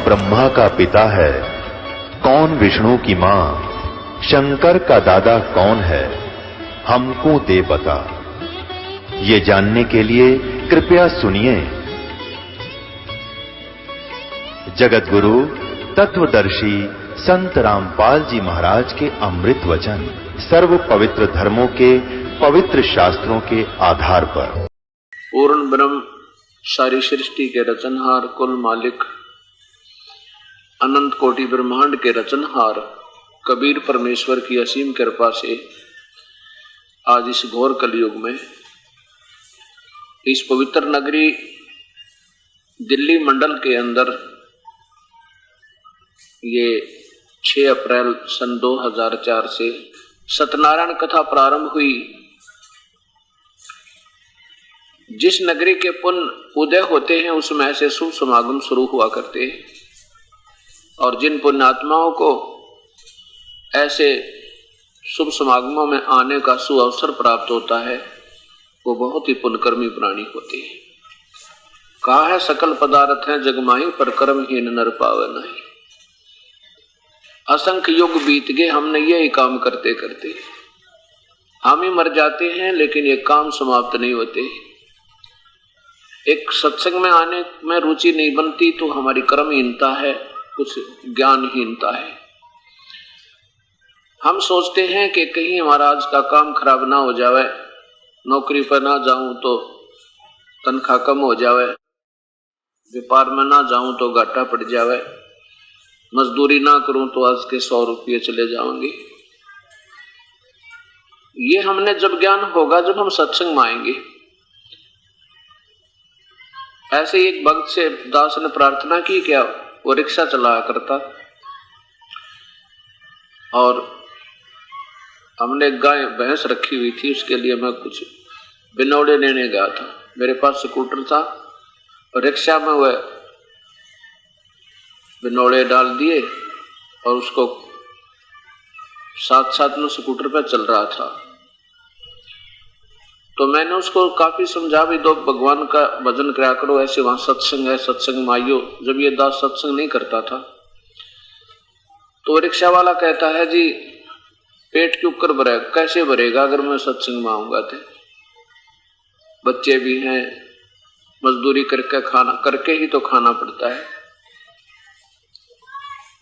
ब्रह्मा का पिता है, कौन विष्णु की मां, शंकर का दादा कौन है, हमको दे बता। ये जानने के लिए कृपया सुनिए। जगत गुरु तत्वदर्शी संत रामपाल जी महाराज के अमृत वचन सर्व पवित्र धर्मों के पवित्र शास्त्रों के आधार पर। पूर्ण ब्रह्म सारी सृष्टि के रचनहार, कुल मालिक, अनंत कोटि ब्रह्मांड के रचनहार कबीर परमेश्वर की असीम कृपा से आज इस घोर कलयुग में इस पवित्र नगरी दिल्ली मंडल के अंदर ये 6 अप्रैल सन 2004 से सत्यनारायण कथा प्रारंभ हुई। जिस नगरी के पुण्य उदय होते हैं उसमें ऐसे शुभ समागम शुरू हुआ करते हैं और जिन पुण्यात्माओं को ऐसे शुभ समागमों में आने का सुअवसर प्राप्त होता है वो बहुत ही पुण्यकर्मी प्राणी होते हैं। कहा है सकल पदार्थ है जगमाही पर कर्महीन नर पावे नहीं। असंख्य युग बीत गए, हमने यही काम करते करते हम ही मर जाते हैं, लेकिन ये काम समाप्त नहीं होते। एक सत्संग में आने में रुचि नहीं बनती तो हमारी कर्महीनता है, कुछ ज्ञानहीनता है। हम सोचते हैं कि कहीं हमारा आज का काम खराब ना हो जावे, नौकरी पर ना जाऊं तो तनख्वाह कम हो जावे, व्यापार में ना जाऊं तो घाटा पड़ जावे, मजदूरी ना करूं तो आज के 100 रुपये चले जाएंगे। ये हमने जब ज्ञान होगा जब हम सत्संग में आएंगे। ऐसे एक भक्त से दास ने प्रार्थना की, क्या वो रिक्शा चलाया करता और हमने गाय भैंस रखी हुई थी, उसके लिए मैं कुछ बिनौड़े लेने गया था। मेरे पास स्कूटर था और रिक्शा में वह बिनौड़े डाल दिए और उसको साथ साथ में स्कूटर पर चल रहा था। तो मैंने उसको काफी समझा भी दो भगवान का भजन करा करो, ऐसे वहां सत्संग है, सत्संग में आइयो। जब ये दास सत्संग नहीं करता था तो रिक्शा वाला कहता है जी पेट क्यों कर भरेगा, कैसे भरेगा अगर मैं सत्संग में आऊंगा तो, बच्चे भी हैं, मजदूरी करके खाना करके ही तो खाना पड़ता है।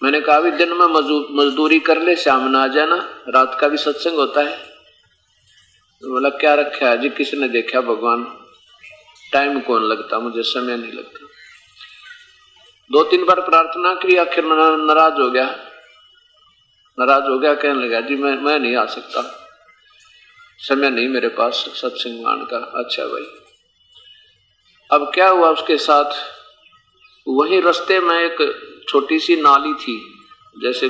मैंने कहा भी दिन में मजदूरी कर ले, शाम में आ जाना, रात का भी सत्संग होता है। तो बोला क्या रखा है जी, किसने देखा भगवान, टाइम कौन लगता, मुझे समय नहीं लगता। 2-3 बार प्रार्थना की, आखिर नाराज हो गया। कहने लगा जी मैं नहीं आ सकता, समय नहीं मेरे पास सत्संग आने का। अच्छा भाई। अब क्या हुआ उसके साथ, वहीं रास्ते में एक छोटी सी नाली थी, जैसे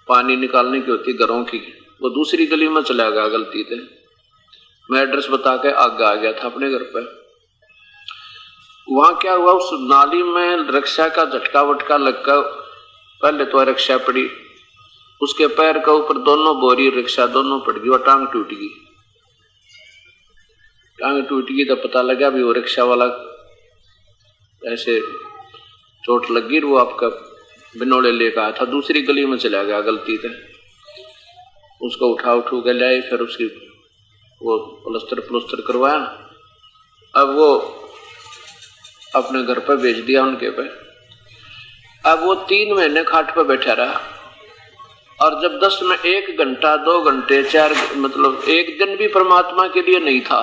पानी निकालने की होती घरों की, वो दूसरी गली में चला गया गलती से। मैं एड्रेस बता के आगे आ गया था अपने घर पर। वहां क्या हुआ, उस नाली में रिक्शा का झटका वटका लगकर पहले तो रिक्शा पड़ी, उसके पैर के ऊपर दोनों बोरी रिक्शा दोनों पड़ गई और टांग टूट गई। टांग टूट गई तो पता लगा भी वो रिक्शा वाला ऐसे चोट लग गई, वो आपका बिनौले लेकर आया था, दूसरी गली में चला गया गलती से। उसको उठा के लाए, फिर उसकी वो प्लस्तर करवाया। अब वो अपने घर पर भेज दिया उनके पे। अब वो 3 महीने खाट पर बैठा रहा और जब 10 में 1 घंटा 2 घंटे 4 मतलब 1 दिन भी परमात्मा के लिए नहीं था,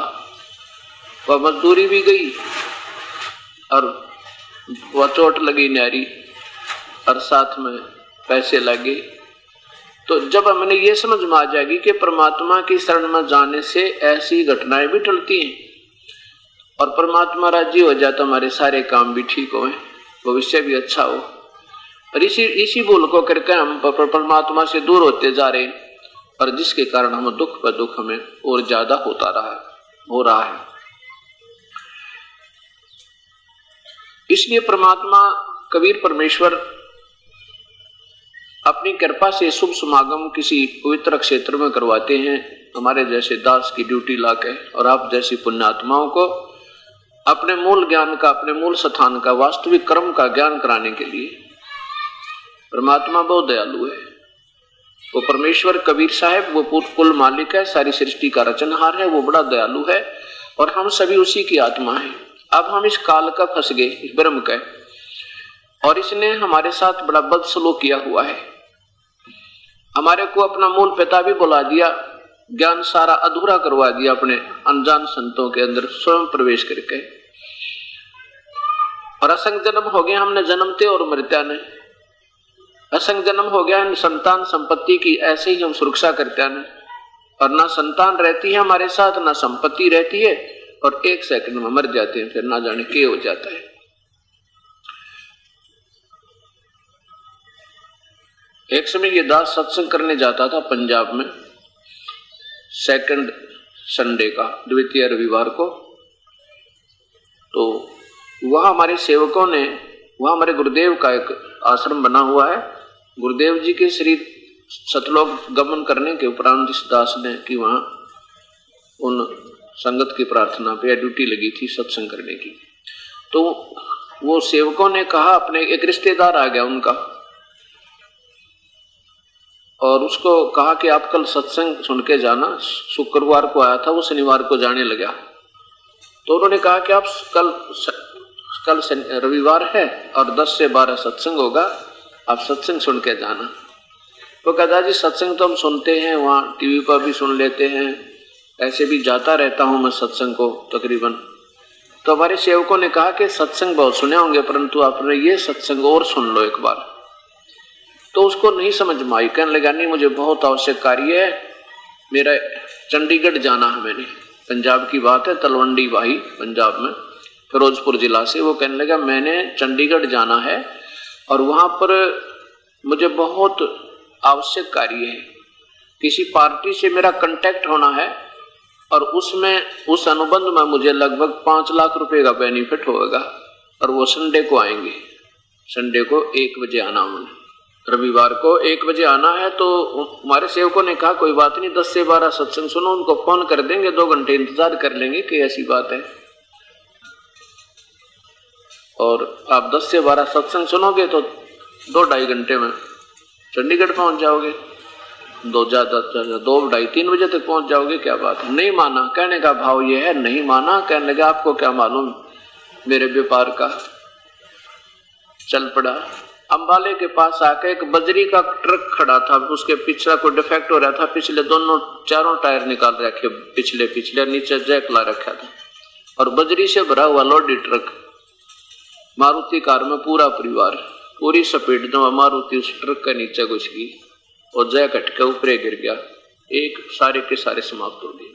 वह मजदूरी भी गई और वह चोट लगी न्यारी और साथ में पैसे लगे। तो जब हमने ये समझ में आ जाएगी कि परमात्मा की शरण में जाने से ऐसी घटनाएं भी टलती हैं और परमात्मा राजी हो जाए तो हमारे सारे काम भी ठीक हो, भविष्य भी अच्छा हो। और इसी भूल को करके हम परमात्मा से दूर होते जा रहे हैं और जिसके कारण हम दुख पर दुख हमें और ज्यादा हो रहा है। इसलिए परमात्मा कबीर परमेश्वर अपनी कृपा से शुभ समागम किसी पवित्र क्षेत्र में करवाते हैं, हमारे जैसे दास की ड्यूटी लाके, और आप जैसी पुण्यात्माओं को अपने मूल ज्ञान का, अपने मूल स्थान का, वास्तविक कर्म का ज्ञान कराने के लिए। परमात्मा बहुत दयालु है। वो परमेश्वर कबीर साहब वो कुल मालिक है, सारी सृष्टि का रचनहार है, वो बड़ा दयालु है और हम सभी उसी की आत्मा है। अब हम इस काल का फंस गए, इस ब्रह्म का, और इसने हमारे साथ बड़ा बदसलूक किया हुआ है। हमारे को अपना मूल पिता भी बुला दिया, ज्ञान सारा अधूरा करवा दिया अपने अनजान संतों के अंदर स्वयं प्रवेश करके, और असंग जन्म हो गया हमने जन्मते और मरत्या ने। असंग जन्म हो गया संतान संपत्ति की, ऐसे ही हम सुरक्षा करते हैं, और ना संतान रहती है हमारे साथ, ना संपत्ति रहती है, और एक सेकंड में मर जाते हैं, फिर ना जाने क्या हो जाता है। एक समय ये दास सत्संग करने जाता था पंजाब में, सेकंड संडे का, द्वितीय रविवार को। तो वहां हमारे सेवकों ने, वहां हमारे गुरुदेव का एक आश्रम बना हुआ है। गुरुदेव जी के श्री सतलोक गमन करने के उपरांत इस दास ने कि वहां उन संगत की प्रार्थना पे ड्यूटी लगी थी सत्संग करने की। तो वो सेवकों ने कहा, अपने एक रिश्तेदार आ गया उनका, और उसको कहा कि आप कल सत्संग सुन के जाना। शुक्रवार को आया था, वो शनिवार को जाने लगा। तो उन्होंने कहा कि आप कल रविवार है और 10 से 12 सत्संग होगा, आप सत्संग सुन के जाना। तो कहता जी सत्संग तो हम सुनते हैं, वहाँ टीवी पर भी सुन लेते हैं, ऐसे भी जाता रहता हूँ मैं सत्संग को तकरीबन। तो हमारे सेवकों ने कहा कि सत्संग बहुत सुने होंगे, परंतु आपने ये सत्संग और सुन लो एक बार। तो उसको नहीं समझ में आई, कहने लगा नहीं मुझे बहुत आवश्यक कार्य है, मेरा चंडीगढ़ जाना है। मैंने, पंजाब की बात है, तलवंडी भाई पंजाब में, फिरोजपुर जिला से। वो कहने लगा मैंने चंडीगढ़ जाना है और वहां पर मुझे बहुत आवश्यक कार्य है, किसी पार्टी से मेरा कांटेक्ट होना है, और उसमें उस अनुबंध में मुझे लगभग 5 लाख रुपए का बेनिफिट होगा, और वो संडे को आएंगे। संडे को 1 बजे आना, उन्हें रविवार को 1 बजे आना है। तो हमारे सेवकों ने कहा कोई बात नहीं, 10 से 12 सत्संग सुनो, उनको फोन कर देंगे, 2 घंटे इंतजार कर लेंगे कि ऐसी बात है, और आप 10 से 12 सत्संग सुनोगे तो 2-2.5 घंटे में चंडीगढ़ पहुंच जाओगे, 2-2:30-3 बजे तक पहुंच जाओगे, क्या बात है। नहीं माना, कहने का भाव ये है, नहीं माना। कहने लगा आपको क्या मालूम मेरे व्यापार का। चल पड़ा। अंबाले के पास आके एक बजरी का ट्रक खड़ा था, उसके पिछला कोई डिफेक्ट हो रहा था, पिछले 4 टायर निकाल रखे, पिछले नीचे जैक ला रखा था, और बजरी से भरा हुआ लोडी ट्रक, मारुति कार में पूरा परिवार, पूरी स्पीड में मारुति उस ट्रक के नीचे घुस गई और जैक हटके ऊपर गिर गया, एक सारे के सारे समाप्त हो गए।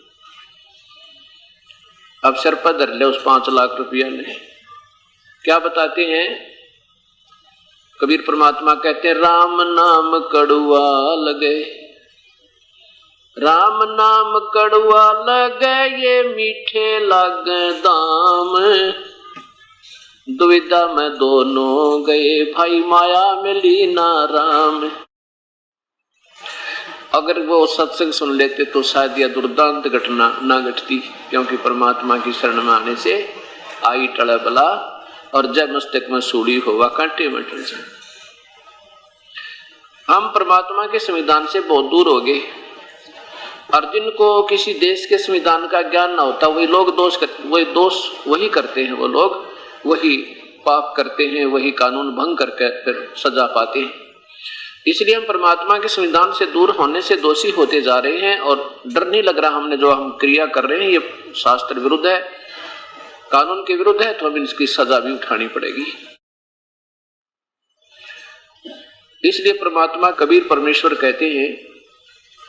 अब सर पर धर ले उस 5 लाख रुपया ने। क्या बताते हैं कबीर परमात्मा, कहते हैं राम नाम कड़ुआ लगे, राम नाम कड़ुआ लगे, ये मीठे लागे दाम, दुविधा में दोनों गए, भाई माया मिली ना राम। अगर वो सत्संग सुन लेते तो शायद यह दुर्दांत घटना ना घटती, क्योंकि परमात्मा की शरण में आने से आई टड़ा बला, और जय मस्तक में सूड़ी होगा कांटे में टल जाए। हम परमात्मा के संविधान से बहुत दूर हो गए, और जिनको किसी देश के संविधान का ज्ञान ना होता वही लोग दोष वही करते हैं, वो लोग वही पाप करते हैं, वही कानून भंग करके फिर सजा पाते हैं। इसलिए हम परमात्मा के संविधान से दूर होने से दोषी होते जा रहे हैं, और डर नहीं लग रहा हमने जो हम क्रिया कर रहे हैं ये शास्त्र विरुद्ध है, कानून के विरुद्ध है, तो हमें इसकी सजा भी उठानी पड़ेगी। इसलिए परमात्मा कबीर परमेश्वर कहते हैं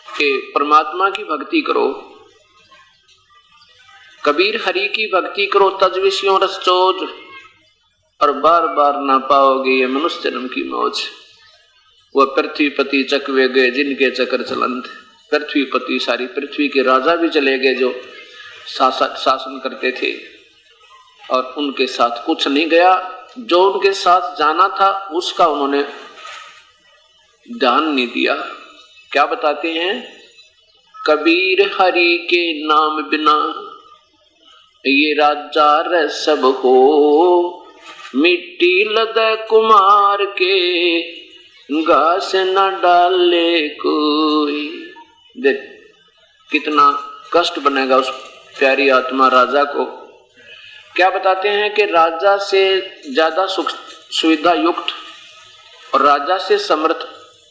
कि परमात्मा की भक्ति करो, कबीर हरि की भक्ति करो, तज विषयों रस चोज, और बार बार ना पाओगे ये मनुष्य जन्म की मौज। वह पृथ्वीपति चकवे गए जिनके चक्कर चलंत, पृथ्वीपति सारी पृथ्वी के राजा भी चले गए जो शासन करते थे, और उनके साथ कुछ नहीं गया, जो उनके साथ जाना था उसका उन्होंने ध्यान नहीं दिया। क्या बताते हैं, कबीर हरि के नाम बिना ये राजा रे सब हो, मिट्टी लदे कुमार के, घास न डाले कोई। देख कितना कष्ट बनेगा उस प्यारी आत्मा राजा को। क्या बताते हैं कि राजा से ज्यादा सुख सुविधा युक्त और राजा से समर्थ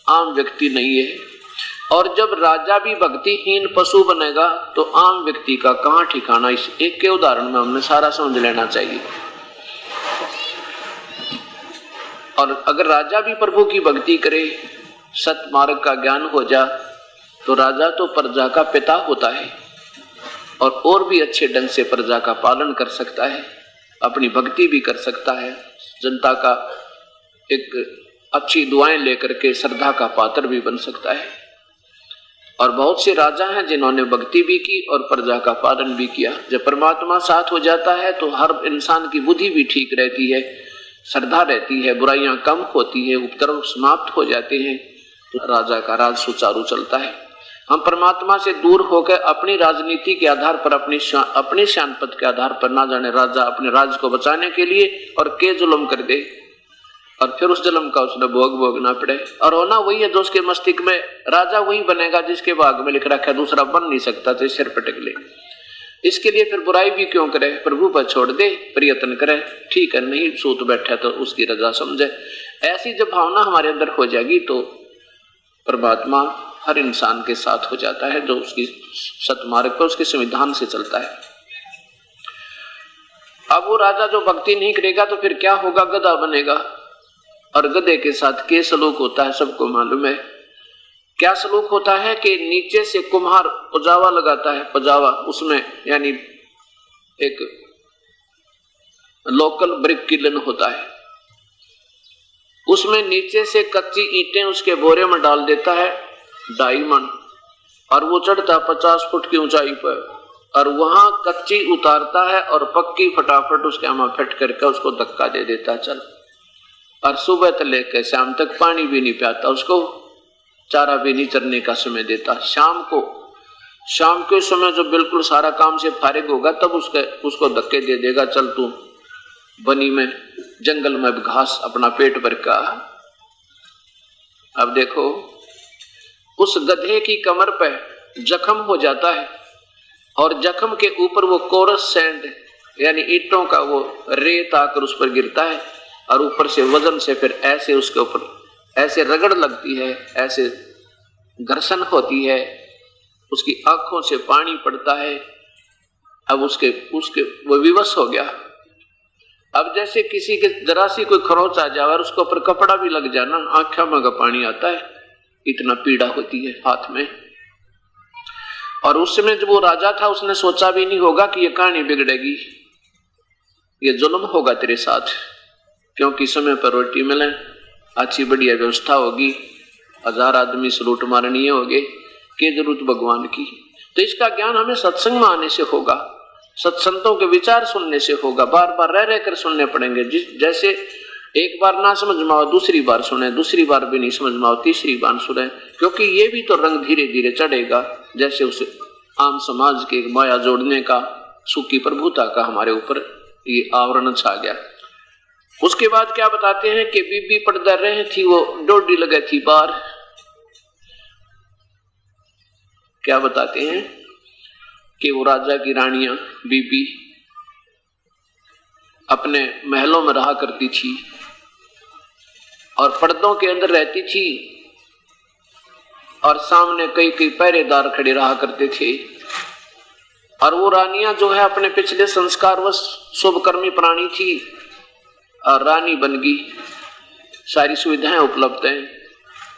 आम व्यक्ति नहीं है। और जब राजा भी भक्तिहीन पशु बनेगा तो आम व्यक्ति का कहां ठिकाना। इस एक के उदाहरण में हमने सारा समझ लेना चाहिए। और अगर राजा भी प्रभु की भक्ति करे, सत मार्ग का ज्ञान हो जा, तो राजा तो प्रजा का पिता होता है और भी अच्छे ढंग से प्रजा का पालन कर सकता है, अपनी भक्ति भी कर सकता है, जनता का एक अच्छी दुआएं लेकर के श्रद्धा का पात्र भी बन सकता है। और बहुत से राजा हैं जिन्होंने भक्ति भी की और प्रजा का पालन भी किया। जब परमात्मा साथ हो जाता है तो हर इंसान की बुद्धि भी ठीक रहती है, श्रद्धा रहती है, बुराइयां कम होती है, उपद्रव समाप्त हो जाते हैं, तो राजा का राज सुचारू चलता है। हम परमात्मा से दूर होकर अपनी राजनीति के आधार पर, अपने शान पद के आधार पर, ना जाने राजा अपने राज को बचाने के लिए और के जुल्म कर दे और फिर उस जुल्म का उसने भोग भोगना पड़े। और होना वही है जो उसके मस्तिष्क में, राजा वही बनेगा जिसके भाग में लिख रखा है, दूसरा बन नहीं सकता, तो सिर पटक ले। इसके लिए फिर बुराई भी क्यों करे, प्रभु पर छोड़ दे, प्रयत्न करे, ठीक है, नहीं सूत बैठा तो उसकी रजा समझे। ऐसी जब भावना हमारे अंदर हो जाएगी तो परमात्मा हर इंसान के साथ हो जाता है जो उसकी सतमार्ग पर, उसके संविधान से चलता है। अब वो राजा जो भक्ति नहीं करेगा तो फिर क्या होगा, गधा बनेगा। और गधे के साथ क्या सलूक होता है सबको मालूम है। क्या सलूक होता है कि नीचे से कुम्हार पजावा लगाता है, पजावा, उसमें यानी एक लोकल ब्रिक किलन होता है, उसमें नीचे से कच्ची ईंटें उसके बोरे में डाल देता है 2.5 मन, और वो चढ़ता 50 फुट की ऊंचाई पर, और वहां कच्ची उतारता है और पक्की फटाफट उसके आमा फिट करके उसको धक्का दे देता चल। और सुबह से लेकर शाम तक पानी भी नहीं पियाता उसको, चारा भी नहीं चरने का समय देता। शाम के समय जो बिल्कुल सारा काम से फारिग होगा तब उसको धक्के दे देगा, चल तू बनी में जंगल में घास अपना पेट भर का। अब देखो उस गधे की कमर पे जख्म हो जाता है और जख्म के ऊपर वो कोरस सैंड यानी ईंटों का वो रेत आकर उस पर गिरता है और ऊपर से वजन से फिर ऐसे उसके ऊपर ऐसे रगड़ लगती है, ऐसे घर्षण होती है, उसकी आंखों से पानी पड़ता है। अब उसके वो विवश हो गया। अब जैसे किसी के जरा सी कोई खरोच आ जाए और उसके ऊपर कपड़ा भी लग जाना, आंखों में का पानी आता है, इतना पीड़ा होती है हाथ में। और उस समय जब वो राजा था उसने सोचा भी नहीं होगा कि ये कहानी बिगड़ेगी, ये जुल्म होगा तेरे साथ, क्योंकि समय पर रोटी मिले, अच्छी बढ़िया व्यवस्था होगी, 1000 आदमी से लूट मारनीय होगे, के जरूरत भगवान की। तो इसका ज्ञान हमें सत्संग में आने से होगा, सत्संतों के विचार सुनने से होगा, बार बार रह रहकर सुनने पड़ेंगे। जैसे एक बार ना समझ में आओ दूसरी बार सुने, दूसरी बार भी नहीं समझ में आओ तीसरी बार सुने, क्योंकि ये भी तो रंग धीरे धीरे चढ़ेगा। जैसे उस आम समाज के माया जोड़ने का, सुखी प्रभुता का हमारे ऊपर ये आवरण छा गया। उसके बाद क्या बताते हैं कि बीबी पर्दा रही थी, वो डोडी लगे थी बार। क्या बताते हैं कि वो राजा की रानियां बीबी अपने महलों में रहा करती थी और पर्दों के अंदर रहती थी और सामने कई कई पहरेदार खड़े रहा करते थे। और वो रानियां जो है अपने पिछले संस्कारवश शुभकर्मी प्राणी थी और रानी बन गई, सारी सुविधाएं उपलब्ध हैं,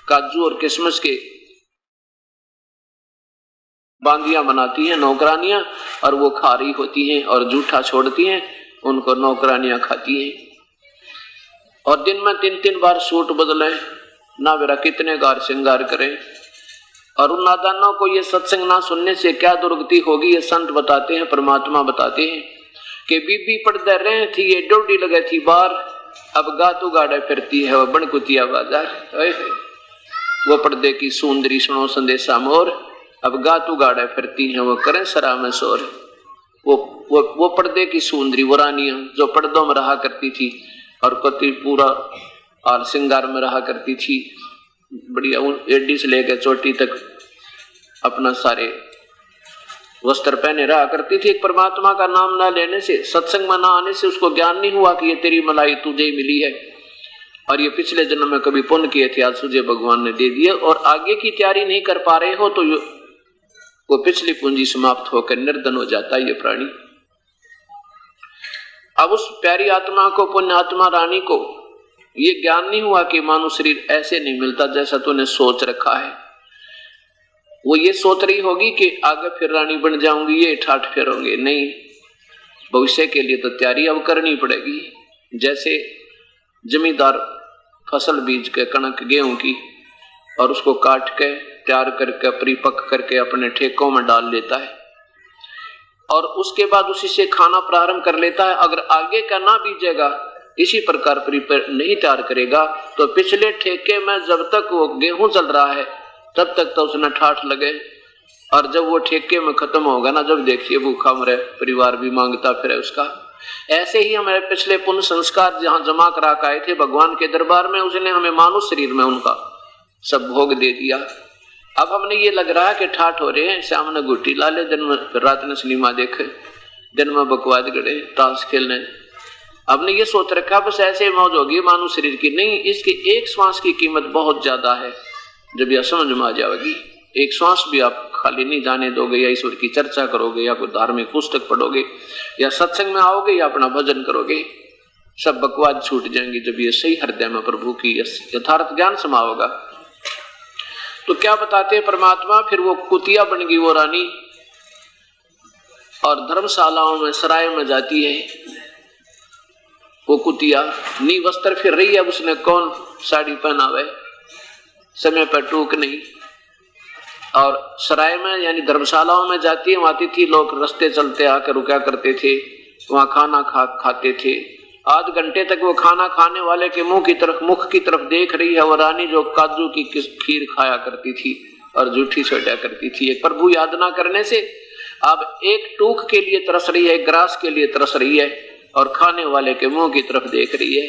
काजू और किशमिश के बांदियां बनाती हैं नौकरानियां और वो खा रही होती हैं, और जूठा छोड़ती हैं, उनको नौकरानियां खाती हैं। और दिन में 3-3 बार सूट बदले, ना बेरा कितने गार श्रृंगार करें। और उन नादानों को ये सत्संग ना सुनने से क्या दुर्गति होगी, ये संत बताते हैं, परमात्मा बताते हैं कि बीबी पर्दे रहे थी, ये डोडी लगे थी बार, अब गातू गाड़े फिरती है वो बनकुतिया बाजार। वो पर्दे की सुंदरी सुनो संदेशा मोर, अब गातू गाड़े फिरती है वो करें सरा में शोर। वो पर्दे की सुंदरी वो रानियां जो पर्दों में रहा करती थी और कति पूरा और श्रृंगार में रहा करती थी, बढ़िया एडी से लेकर चोटी तक अपना सारे वस्त्र पहने रहा करती थी। एक परमात्मा का नाम ना लेने से, सत्संग में ना आने से उसको ज्ञान नहीं हुआ कि ये तेरी मलाई तुझे ही मिली है और ये पिछले जन्म में कभी पुण्य किए थे, आज तुझे भगवान ने दे दिए और आगे की तैयारी नहीं कर पा रहे हो तो वो पिछली पूंजी समाप्त होकर निर्धन हो जाता है ये प्राणी। अब उस प्यारी आत्मा को, पुण्य आत्मा रानी को ये ज्ञान नहीं हुआ कि मानव शरीर ऐसे नहीं मिलता जैसा तूने सोच रखा है। वो ये सोच रही होगी कि आगे फिर रानी बन जाऊंगी, ये ठाठ फेरोंगे। नहीं, भविष्य के लिए तो तैयारी अब करनी पड़ेगी। जैसे जमींदार फसल बीज के कणक गेहूं की और उसको काट के तैयार करके परिपक्व करके अपने ठेकों में डाल लेता है और उसके बाद उसी से खाना प्रारंभ कर लेता है। अगर आगे का ना बीजेगा, इसी प्रकार प्रिपेयर नहीं तैयार करेगा तो पिछले ठेके में जब तक वो गेहूं चल रहा है तब तक तो उसने ठाठ लगे और जब वो ठेके में खत्म होगा ना, जब देखिए भूखा मरे, परिवार भी मांगता फिर उसका। ऐसे ही हमारे पिछले पुण्य संस्कार जहां जमा करा के आए थे भगवान के दरबार में, उसने हमें मानव शरीर में उनका सब भोग दे दिया। अब हमने ये लग रहा है कि ठाठ हो रहे हैं, शाम ने गुट्टी ला ले, दिन में रात ने सिनेमा देखे, दिन में बकवाद गड़े, ताश खेलने। हमने ये सोच रखा बस ऐसे मौज होगी मानव शरीर की। नहीं, इसकी एक श्वास की कीमत बहुत ज्यादा है। जब यह समझ में आ जाएगी, एक श्वास भी आप खाली नहीं जाने दोगे, या ईश्वर की चर्चा करोगे, या कोई धार्मिक पुस्तक पढ़ोगे, या सत्संग में आओगे, या अपना भजन करोगे, सब बकवाद छूट जाएंगी। जब ये सही हृदय में प्रभु की यथार्थ ज्ञान समा होगा तो क्या बताते हैं परमात्मा, फिर वो कुतिया बन गई वो रानी और धर्मशालाओं में सराय में जाती है। वो कुतिया नी वस्त्र फिर रही है, उसने कौन साड़ी पहनावे, समय पर टूक नहीं। और सराय में यानी धर्मशालाओं में जाती है, वहां अतिथि लोग रास्ते चलते आकर रुका करते थे, वहां खाना खाते थे। आध घंटे तक वो खाना खाने वाले के मुख की तरफ देख रही है। वो रानी जो काजू की खीर खाया करती थी और जूठी सोटा करती थी, एक प्रभु याद ना करने से अब एक टूक के लिए तरस रही है, ग्रास के लिए तरस रही है और खाने वाले के मुंह की तरफ देख रही है।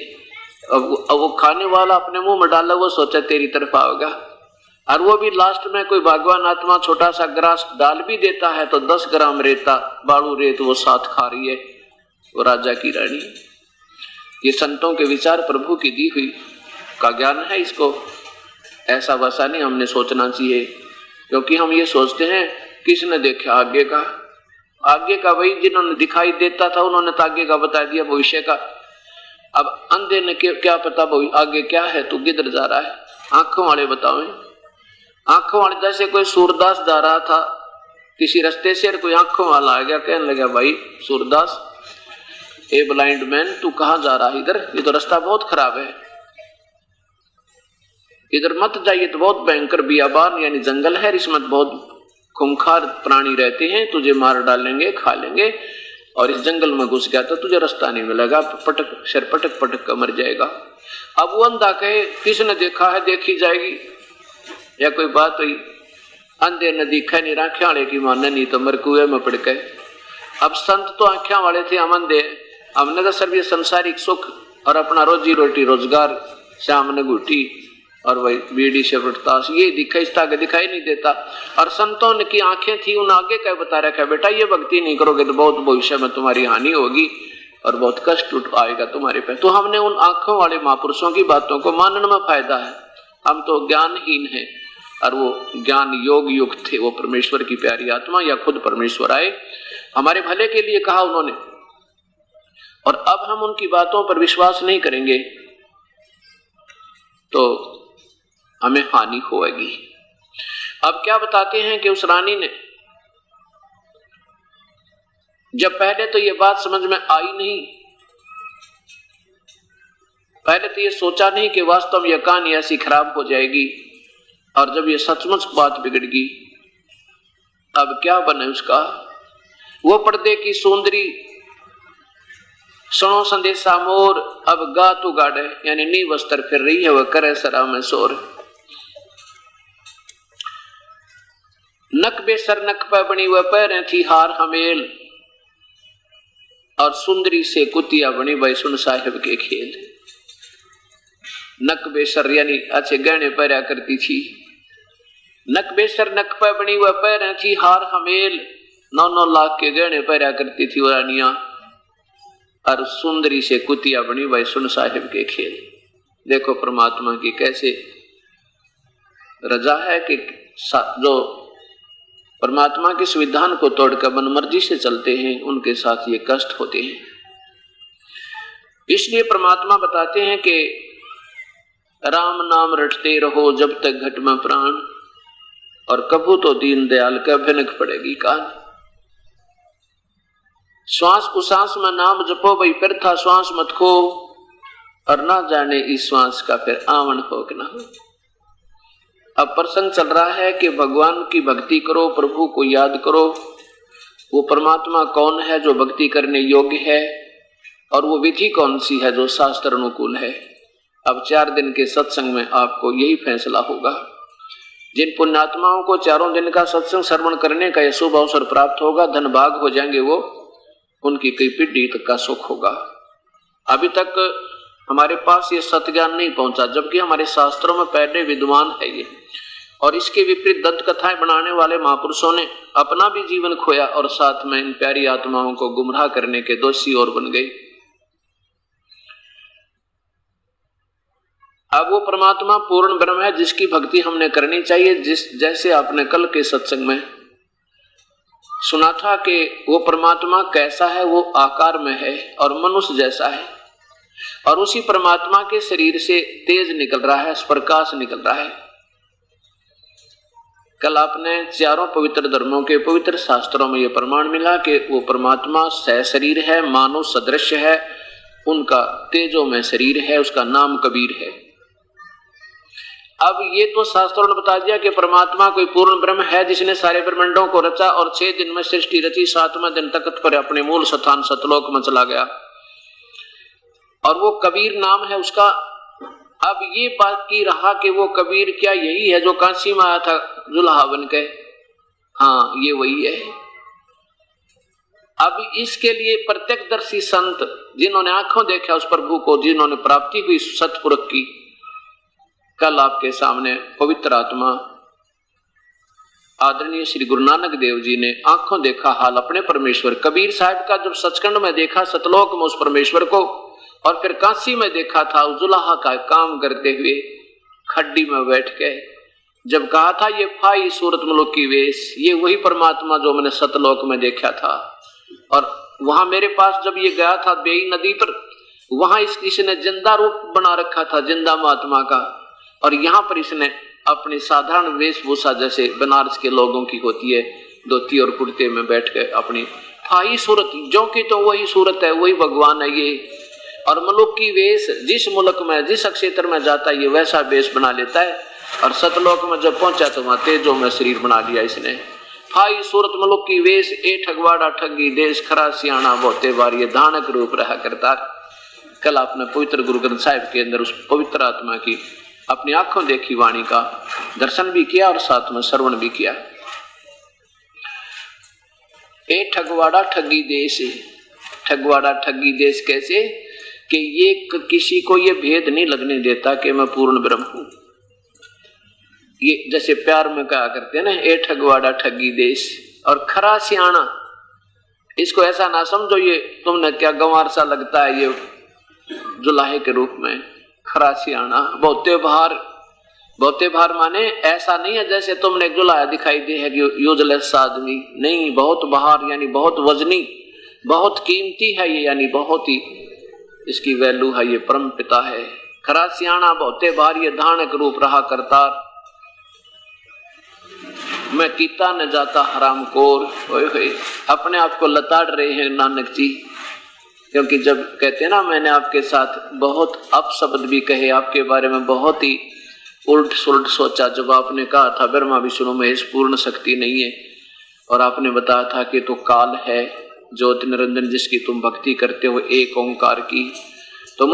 अब वो खाने वाला अपने मुंह में डाला, वो सोचा तेरी तरफ आओगा, और वो भी लास्ट में कोई भगवान आत्मा छोटा सा ग्रास डाल भी देता है तो 10 ग्राम रेता बालू रेत वो साथ खा रही है, वो राजा की रानी। ये संतों के विचार प्रभु की दी हुई का ज्ञान है। इसको ऐसा वैसा नहीं हमने सोचना चाहिए, क्योंकि हम ये सोचते हैं किसने देखा आगे का वही जिन्होंने दिखाई देता था उन्होंने तो आगे का बता दिया भविष्य का। अब अंधे ने क्या पता आगे क्या है, तू किधर जा रहा है, आंखों वाले बताओ। आंखों वाले जैसे कोई सूरदास जा रहा था किसी रास्ते से, कोई आंखों वाला आ गया, कहने लगा भाई सूरदास, ए ब्लाइंड मैन, तू कहां जा रहा है, इधर, ये तो रास्ता बहुत खराब है, इधर मत जाइए, तो बहुत भयंकर बियाबान यानी जंगल है, इसमें बहुत खूंखार प्राणी रहते हैं, तुझे मार डालेंगे, खा लेंगे, और इस जंगल में घुस गया तो तुझे रास्ता नहीं मिलेगा, पटक कर मर जाएगा। अब वो अंधा कहे किसने देखा है, देखी जाएगी, या कोई बात हुई, अंधे ने देखा नहीं, आंखें वाले की माने नहीं तो मर कुएं में पड़ गए। अब संत तो आंखें वाले थे, हम अंधे, हमने तो सिर्फ ये संसारिक सुख और अपना रोजी रोटी रोजगार से हमने घुटी और वही बीड़ी से ताश ये दिखाई, इसका आगे दिखाई नहीं देता। और संतों ने की आंखें थी, उन आगे क्या बता रखा है, बेटा ये भक्ति नहीं करोगे तो बहुत भविष्य में तुम्हारी हानि होगी और बहुत कष्ट आएगा तुम्हारे पे। तो हमने उन आंखों वाले महापुरुषों की बातों को मानने में फायदा है। हम तो ज्ञानहीन हैं और वो ज्ञान योग युक्त थे, वो परमेश्वर की प्यारी आत्मा या खुद परमेश्वर आए, हमारे भले के लिए कहा उन्होंने, और अब हम उनकी बातों पर विश्वास नहीं करेंगे तो हमें हानि होगी। अब क्या बताते हैं कि उस रानी ने जब पहले तो ये बात समझ में आई नहीं, पहले तो ये सोचा नहीं कि वास्तव में यह कहानी ऐसी खराब हो जाएगी, और जब ये सचमुच बात बिगड़ गई अब क्या बने उसका। वो पर्दे की सुंदरी सुनो संदेशा मोर, अब गा तू गाड़े, यानी नी वस्त्र फिर रही है, वह करे सरा में शोर। नक बेसर नक पर बनी वह पैरें थी हार हमेल, और सुंदरी से कुतिया बनी भाई सुन साहिब के खेल। नक बेसर यानी अच्छे गहने पहरा करती थी। नक बेसर नक पे बनी हुआ पैर थी, हार हमेल 9-9 लाख के गहने पहरा करती थी वो रानियां। और सुंदरी से कुतिया बनी भाई सुन साहिब के खेल। देखो परमात्मा की कैसे रजा है कि जो परमात्मा के संविधान को तोड़कर मनमर्जी से चलते हैं उनके साथ ये कष्ट होते हैं। इसलिए परमात्मा बताते हैं कि राम नाम रटते रहो जब तक घट में प्राण, और कभू तो दीन दयाल का भनक पड़ेगी कान। श्वास उश्वास में नाम जपो भाई फिर था श्वास मत खो, और ना जाने इस श्वास का फिर आवन हो कि ना हो। अब प्रसंग चल रहा है कि भगवान की भक्ति करो, प्रभु को याद करो। वो परमात्मा कौन है जो भक्ति करने योग्य है, और वो विधि कौन सी है जो शास्त्र अनुकूल है। अब 4 दिन के सत्संग में आपको यही फैसला होगा। जिन पुण्यात्माओं को 4 दिन का सत्संग श्रवण करने का यह शुभ अवसर प्राप्त होगा, धन भाग हो जाएंगे वो, उनकी कई पीढ़ी तक का सुख होगा। अभी तक हमारे पास ये सत्ज्ञान नहीं पहुंचा, जबकि हमारे शास्त्रों में पहले विद्वान है ये। और इसके विपरीत दंत कथाएं बनाने वाले महापुरुषों ने अपना भी जीवन खोया और साथ में इन प्यारी आत्माओं को गुमराह करने के दोषी और बन गए। अब वो परमात्मा पूर्ण ब्रह्म है जिसकी भक्ति हमने करनी चाहिए। जैसे आपने कल के सत्संग में सुना था कि वो परमात्मा कैसा है, वो आकार में है और मनुष्य जैसा है, और उसी परमात्मा के शरीर से तेज निकल रहा है, प्रकाश निकल रहा है। कल आपने 4 पवित्र धर्मों के पवित्र शास्त्रों में यह प्रमाण मिला कि वो परमात्मा सशरीर है, मानव सदृश है, उनका तेजो में शरीर है, उसका नाम कबीर है। अब ये तो शास्त्रों ने बता दिया कि परमात्मा कोई पूर्ण ब्रह्म है जिसने सारे ब्रह्मांडों को रचा और 6 दिन में सृष्टि रची, 7वें दिन तख्त पर अपने मूल स्थान सतलोक में चला गया, और वो कबीर नाम है उसका। अब ये बाकी रहा कि वो कबीर क्या यही है जो काशी में आया था दुल्हा बन के? हाँ, ये वही है। अब इसके लिए प्रत्यक्षदर्शी संत जिन्होंने आंखों देखा उस प्रभु को, जिन्होंने प्राप्ति हुई सतपुरुष की, कल आपके सामने पवित्र आत्मा आदरणीय श्री गुरु नानक देव जी ने आंखों देखा हाल अपने परमेश्वर कबीर साहब का। जब सचखंड में देखा सतलोक में उस परमेश्वर को, और फिर काशी में देखा था उस दुल्हा का काम करते हुए खड्डी में बैठ के, जब कहा था ये फाई सूरत मलुक की वेश, ये वही परमात्मा जो मैंने सतलोक में देखा था। और वहां मेरे पास जब ये गया था बेई नदी पर, वहां इसने जिंदा रूप बना रखा था, जिंदा महात्मा का, और यहाँ पर इसने अपनी साधारण वेशभूषा जैसे बनारस के लोगों की होती है, धोती और कुर्ते में बैठ के अपनी फाई सूरत, जो कि तो वही सूरत है, वही भगवान है ये। और मलुक की वेश, जिस मुल्क में जिस क्षेत्र में जाता है ये वैसा वेश बना लेता है, और सतलोक में जब पहुंचा तो वहां तेजो में शरीर बना लिया इसने। फाई सूरत मलुक की वेश, ए ठगवाड़ा ठगी देश, खरा सियाणा बहुते बार ये धानक रूप रहा करता। कल आपने पवित्र गुरु ग्रंथ साहिब के अंदर उस पवित्र आत्मा की अपनी आंखों देखी वाणी का दर्शन भी किया और साथ में श्रवण भी किया। ए ठगवाड़ा ठगी देश, ठगवाड़ा ठगी देश कैसे कि ये किसी को ये भेद नहीं लगने देता कि मैं पूर्ण ब्रह्म हूं। ये जैसे प्यार में कहा करते हैं ना, ए ठगवाड़ा ठगी देश, और खरा सियाणा, इसको ऐसा ना समझो ये तुमने क्या गंवार सा लगता है ये जुलाहे के रूप में। खरा सियाणा बहुते भार माने ऐसा नहीं है जैसे तुमने एक जुलाहा दिखाई दे है कि यूजलेस आदमी नहीं, बहुत बहार यानी बहुत वजनी, बहुत कीमती है ये, यानी बहुत ही इसकी वैल्यू है, ये परम पिता है। खरा सियाणा बहुते भार ये धानक रूप रहा करतार, मैं कीता न जाता हराम कोर। अपने आप को लताड़ रहे हैं नानक जी, क्योंकि जब कहते हैं ना मैंने आपके साथ बहुत अपशब्द भी कहे, आपके बारे में बहुत ही उल्ट सुलट सोचा, जब आपने कहा था ब्रह्मा विष्णु महेश पूर्ण शक्ति नहीं है, और आपने बताया था कि तो काल है ज्योति निरंजन जिसकी तुम भक्ति करते हो एक ओंकार की, तो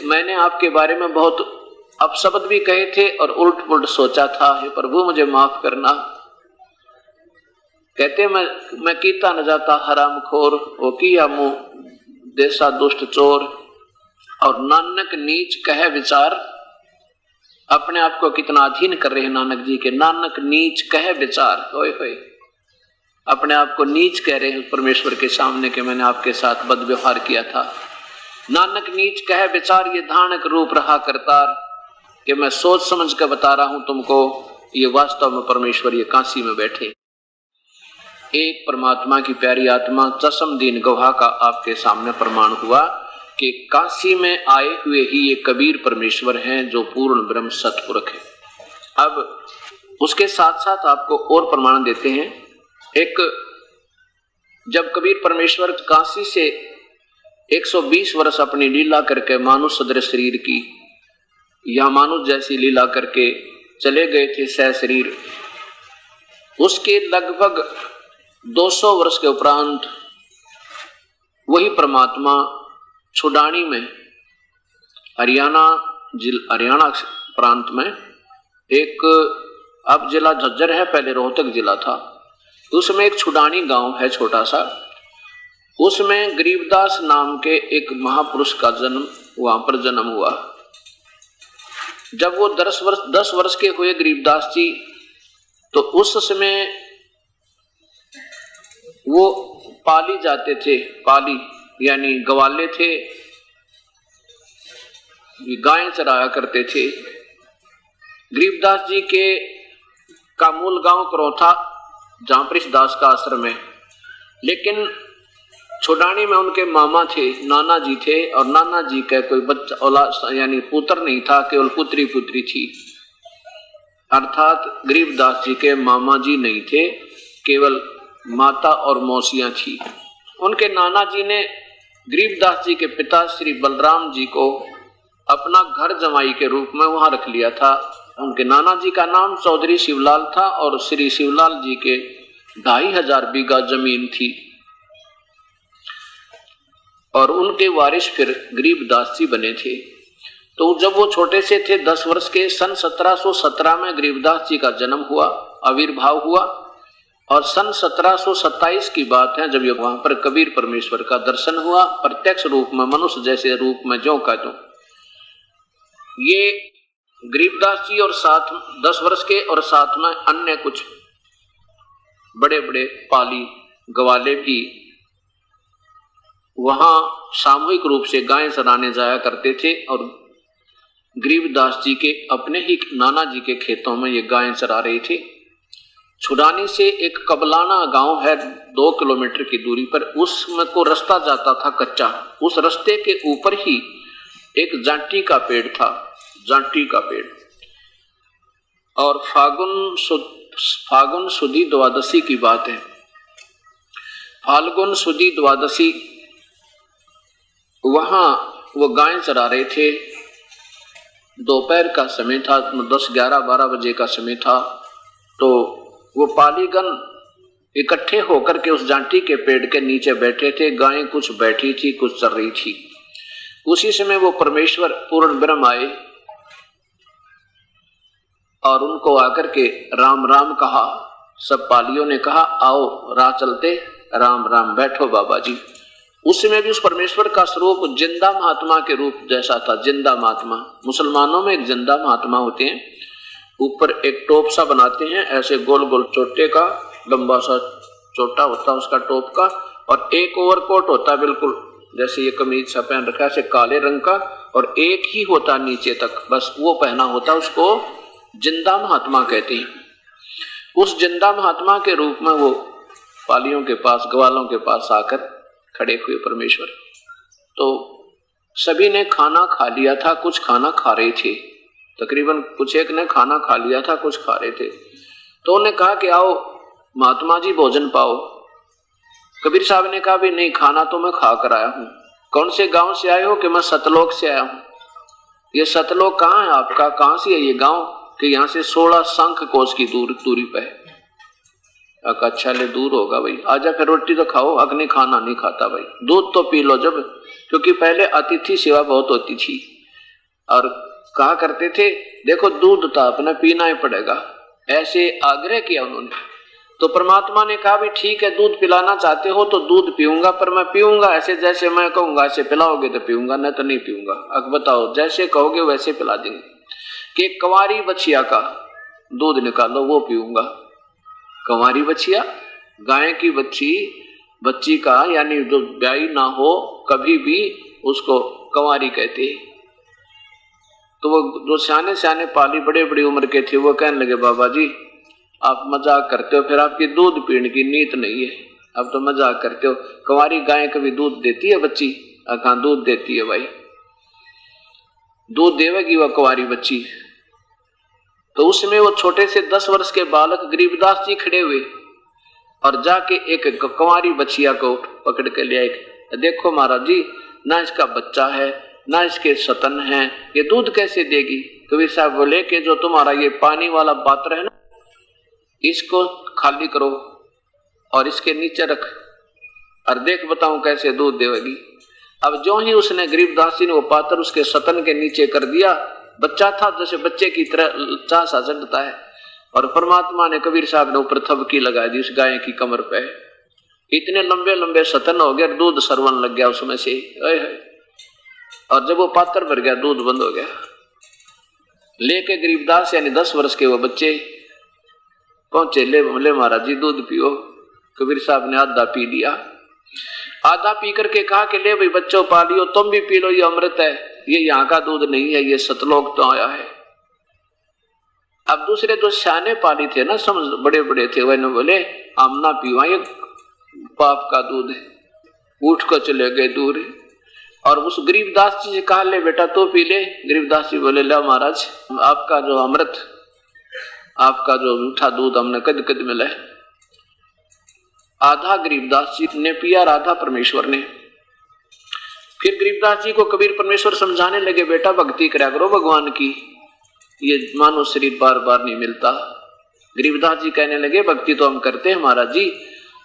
मैंने आपके बारे में बहुत अपशब्द भी कहे थे और उल्ट पुल्ट सोचा था। हे प्रभु मुझे माफ करना। कहते मैं कीता न जाता हराम खोर, वो किया मुंह देसा दुष्ट चोर, और नानक नीच कह विचार। अपने आप को कितना अधीन कर रहे हैं नानक जी के। नानक नीच कह विचार, होए होए, अपने आप को नीच कह रहे हैं परमेश्वर के सामने कि मैंने आपके साथ बदव्यवहार किया था। नानक नीच कह विचार, ये धानक रूप रहा करतार, कि मैं सोच समझ कर बता रहा हूं तुमको, ये वास्तव में परमेश्वर ये काशी में बैठे एक परमात्मा की प्यारी आत्मा चशमदीन गवाह का आपके सामने प्रमाण हुआ कि काशी में आए हुए ही ये कबीर परमेश्वर हैं जो पूर्ण ब्रह्म सतपुरुष है। अब उसके साथ साथ आपको और प्रमाण देते हैं। एक जब कबीर परमेश्वर काशी से 120 वर्ष अपनी लीला करके मानुष सदृश शरीर की या मानुष जैसी लीला करके चले गए थे सह शरीर, उसके लगभग 200 वर्ष के उपरांत वही परमात्मा छुडानी में हरियाणा प्रांत में एक, अब जिला झज्जर है, पहले रोहतक जिला था, उसमें एक छुडानी गांव है छोटा सा, उसमें गरीबदास नाम के एक महापुरुष का जन्म वहां पर जन्म हुआ। जब वो 10 वर्ष के हुए गरीबदास जी, तो उस समय वो पाली जाते थे, पाली यानी गवाले थे, गायें चराया करते थे। गरीबदास जी के का मूल गांव करौथा जहां दास का आश्रम है, लेकिन छुडानी में उनके मामा थे, नाना जी थे, और नाना जी का कोई बच्चा औलाद यानी पुत्र नहीं था, केवल पुत्री थी। अर्थात गरीबदास जी के मामा जी नहीं थे, केवल माता और मौसियां थी। उनके नाना जी ने गरीबदास जी के पिता श्री बलराम जी को अपना घर जमाई के रूप में वहां रख लिया था। उनके नाना जी का नाम चौधरी शिवलाल था और श्री शिवलाल जी के 2500 बीघा जमीन थी, और उनके वारिस फिर गरीबदास जी बने थे। तो जब वो छोटे से थे 10 वर्ष के, सन 1717 में गरीबदास जी का जन्म हुआ, आविर्भाव हुआ, और सन 1727 की बात है जब ये वहां पर कबीर परमेश्वर का दर्शन हुआ प्रत्यक्ष रूप में, मनुष्य जैसे रूप में, ज्यों का त्यों। ये गरीबदास जी और साथ 10 वर्ष के और साथ में अन्य कुछ बड़े बड़े पाली गवाले भी वहां सामूहिक रूप से गायें चराने जाया करते थे, और गरीबदास जी के अपने ही नाना जी के खेतों में ये गायें चरा रहे थे। छुडानी से एक कबलाना गांव है 2 किलोमीटर की दूरी पर, उसमें को रास्ता जाता था कच्चा। उस रास्ते के ऊपर ही एक जांटी का पेड़ था, जांटी का पेड़, और फागुन सुदी द्वादशी की बात है। फाल्गुन सुदी द्वादशी वहां वो गायें चरा रहे थे। दोपहर का समय था, 10, 11, 12 बजे का समय था। तो वो पालीगण इकट्ठे होकर के उस जांटी के पेड़ के नीचे बैठे थे। गायें कुछ बैठी थी, कुछ चर रही थी। उसी समय वो परमेश्वर पूर्ण ब्रह्म आए और उनको आकर के राम राम कहा। सब पालियों ने कहा आओ राह चलते, राम राम, बैठो बाबा जी। उसमें भी उस परमेश्वर का स्वरूप जिंदा महात्मा के रूप जैसा था। जिंदा महात्मा, मुसलमानों में एक जिंदा महात्मा होते हैं, ऊपर एक टोप सा बनाते हैं, ऐसे गोल गोल चोटे का, लंबा सा चोटा होता है उसका टोप का, और एक ओवरकोट होता है बिल्कुल जैसे ये कमीज सा पहन रखा है, ऐसे काले रंग का, और एक ही होता नीचे तक, बस वो पहना होता, उसको जिंदा महात्मा कहते हैं। उस जिंदा महात्मा के रूप में वो पालियों के पास, ग्वालों के पास आकर खड़े हुए परमेश्वर। तो सभी ने खाना खा लिया था, कुछ खाना खा रहे थे, तकरीबन कुछ एक ने खाना खा लिया था, कुछ खा रहे थे। तो उन्होंने कहा कि आओ महात्मा जी भोजन पाओ। कबीर साहब ने कहा भी नहीं, खाना तो मैं खा कर आया हूं। कौन से गांव से आए हो? कि मैं सतलोक से आया हूं। ये सतलोक कहाँ है आपका? कहां से है ये गांव? कि यहाँ से 16 शंख कोस की दूरी पे है। अच्छा ले दूर होगा भाई, आजा फिर रोटी तो खाओ। अग्नि खाना नहीं खाता भाई, दूध तो पी लो जब, क्योंकि पहले अतिथि सेवा बहुत होती थी और कहा करते थे देखो दूध था अपना पीना ही पड़ेगा, ऐसे आग्रह किया उन्होंने। तो परमात्मा ने कहा भी ठीक है, दूध पिलाना चाहते हो तो दूध पीऊंगा, पर मैं पीऊंगा ऐसे जैसे मैं कहूंगा ऐसे पिलाओगे तो पीऊंगा, नहीं तो नहीं पीऊंगा। अब बताओ, जैसे कहोगे वैसे पिला देंगे। कि कंवारी बछिया का दूध निकालो वो पीऊंगा। कंवारी बछिया, गाय की बच्ची का, यानी जो ब्याई ना हो कभी भी, उसको कंवारी कहते हैं। तो वो जो सियाने सियाने पाली बड़े बड़ी उम्र के थे, वो कहने लगे बाबा जी आप मजाक करते हो, फिर आपकी दूध पीने की नीयत नहीं है, अब तो मजाक करते हो। कंवारी गाय कभी दूध देती है बच्ची? कहाँ दूध देती है भाई, दूध देवेगी वह कंवारी बच्ची। तो उसमें वो छोटे से 10 वर्ष के बालक गरीबदास जी खड़े हुए और जाके एक कंवारी बच्चिया को पकड़ के ले आए। देखो महाराज जी, ना इसका बच्चा है ना इसके सतन है, ये दूध कैसे देगी? कबीर साहब बोले कि जो तुम्हारा ये पानी वाला पात्र है ना, इसको खाली करो और इसके नीचे रख और देख बताऊं कैसे दूध देगी। अब जो ही उसने गरीबदास जी ने वो पात्र उसके सतन के नीचे कर दिया, बच्चा था जैसे बच्चे की तरह चासा चढ़ता है, और परमात्मा ने कबीर साहब ने ऊपर थबकी लगा दी उस गाय की कमर पे। इतने लंबे लंबे सतन हो गए, दूध सरवन लग गया उसमें से, और जब वो पात्र भर गया दूध बंद हो गया। लेके गरीबदास यानी 10 वर्ष के वो बच्चे पहुंचे, ले बोले महाराज जी दूध पियो। कबीर साहब ने आधा पी लिया, आधा पी करके कहा कि ले भाई बच्चों पा लियो, तुम भी पी लो, ये अमृत है, ये यहाँ का दूध नहीं है, ये सतलोक तो आया है। अब दूसरे जो सियाने पाली थे ना, समझ बड़े बड़े थे, वह बोले हम ना पीवा, ये पाप का दूध है, उठ को चले गए दूर। और उस गरीबदास जी से कहा ले बेटा तो पी ले। गरीबदास जी बोले ला महाराज, आपका जो अमृत, आपका जो मीठा दूध हमने कद कद मिला है। आधा गरीबदास जी ने पिया, आधा परमेश्वर ने। फिर गरीबदास जी को कबीर परमेश्वर समझाने लगे, बेटा भक्ति करा करो भगवान की, ये मानव शरीर बार बार नहीं मिलता। गरीबदास जी कहने लगे भक्ति तो हम करते हैं महाराज जी,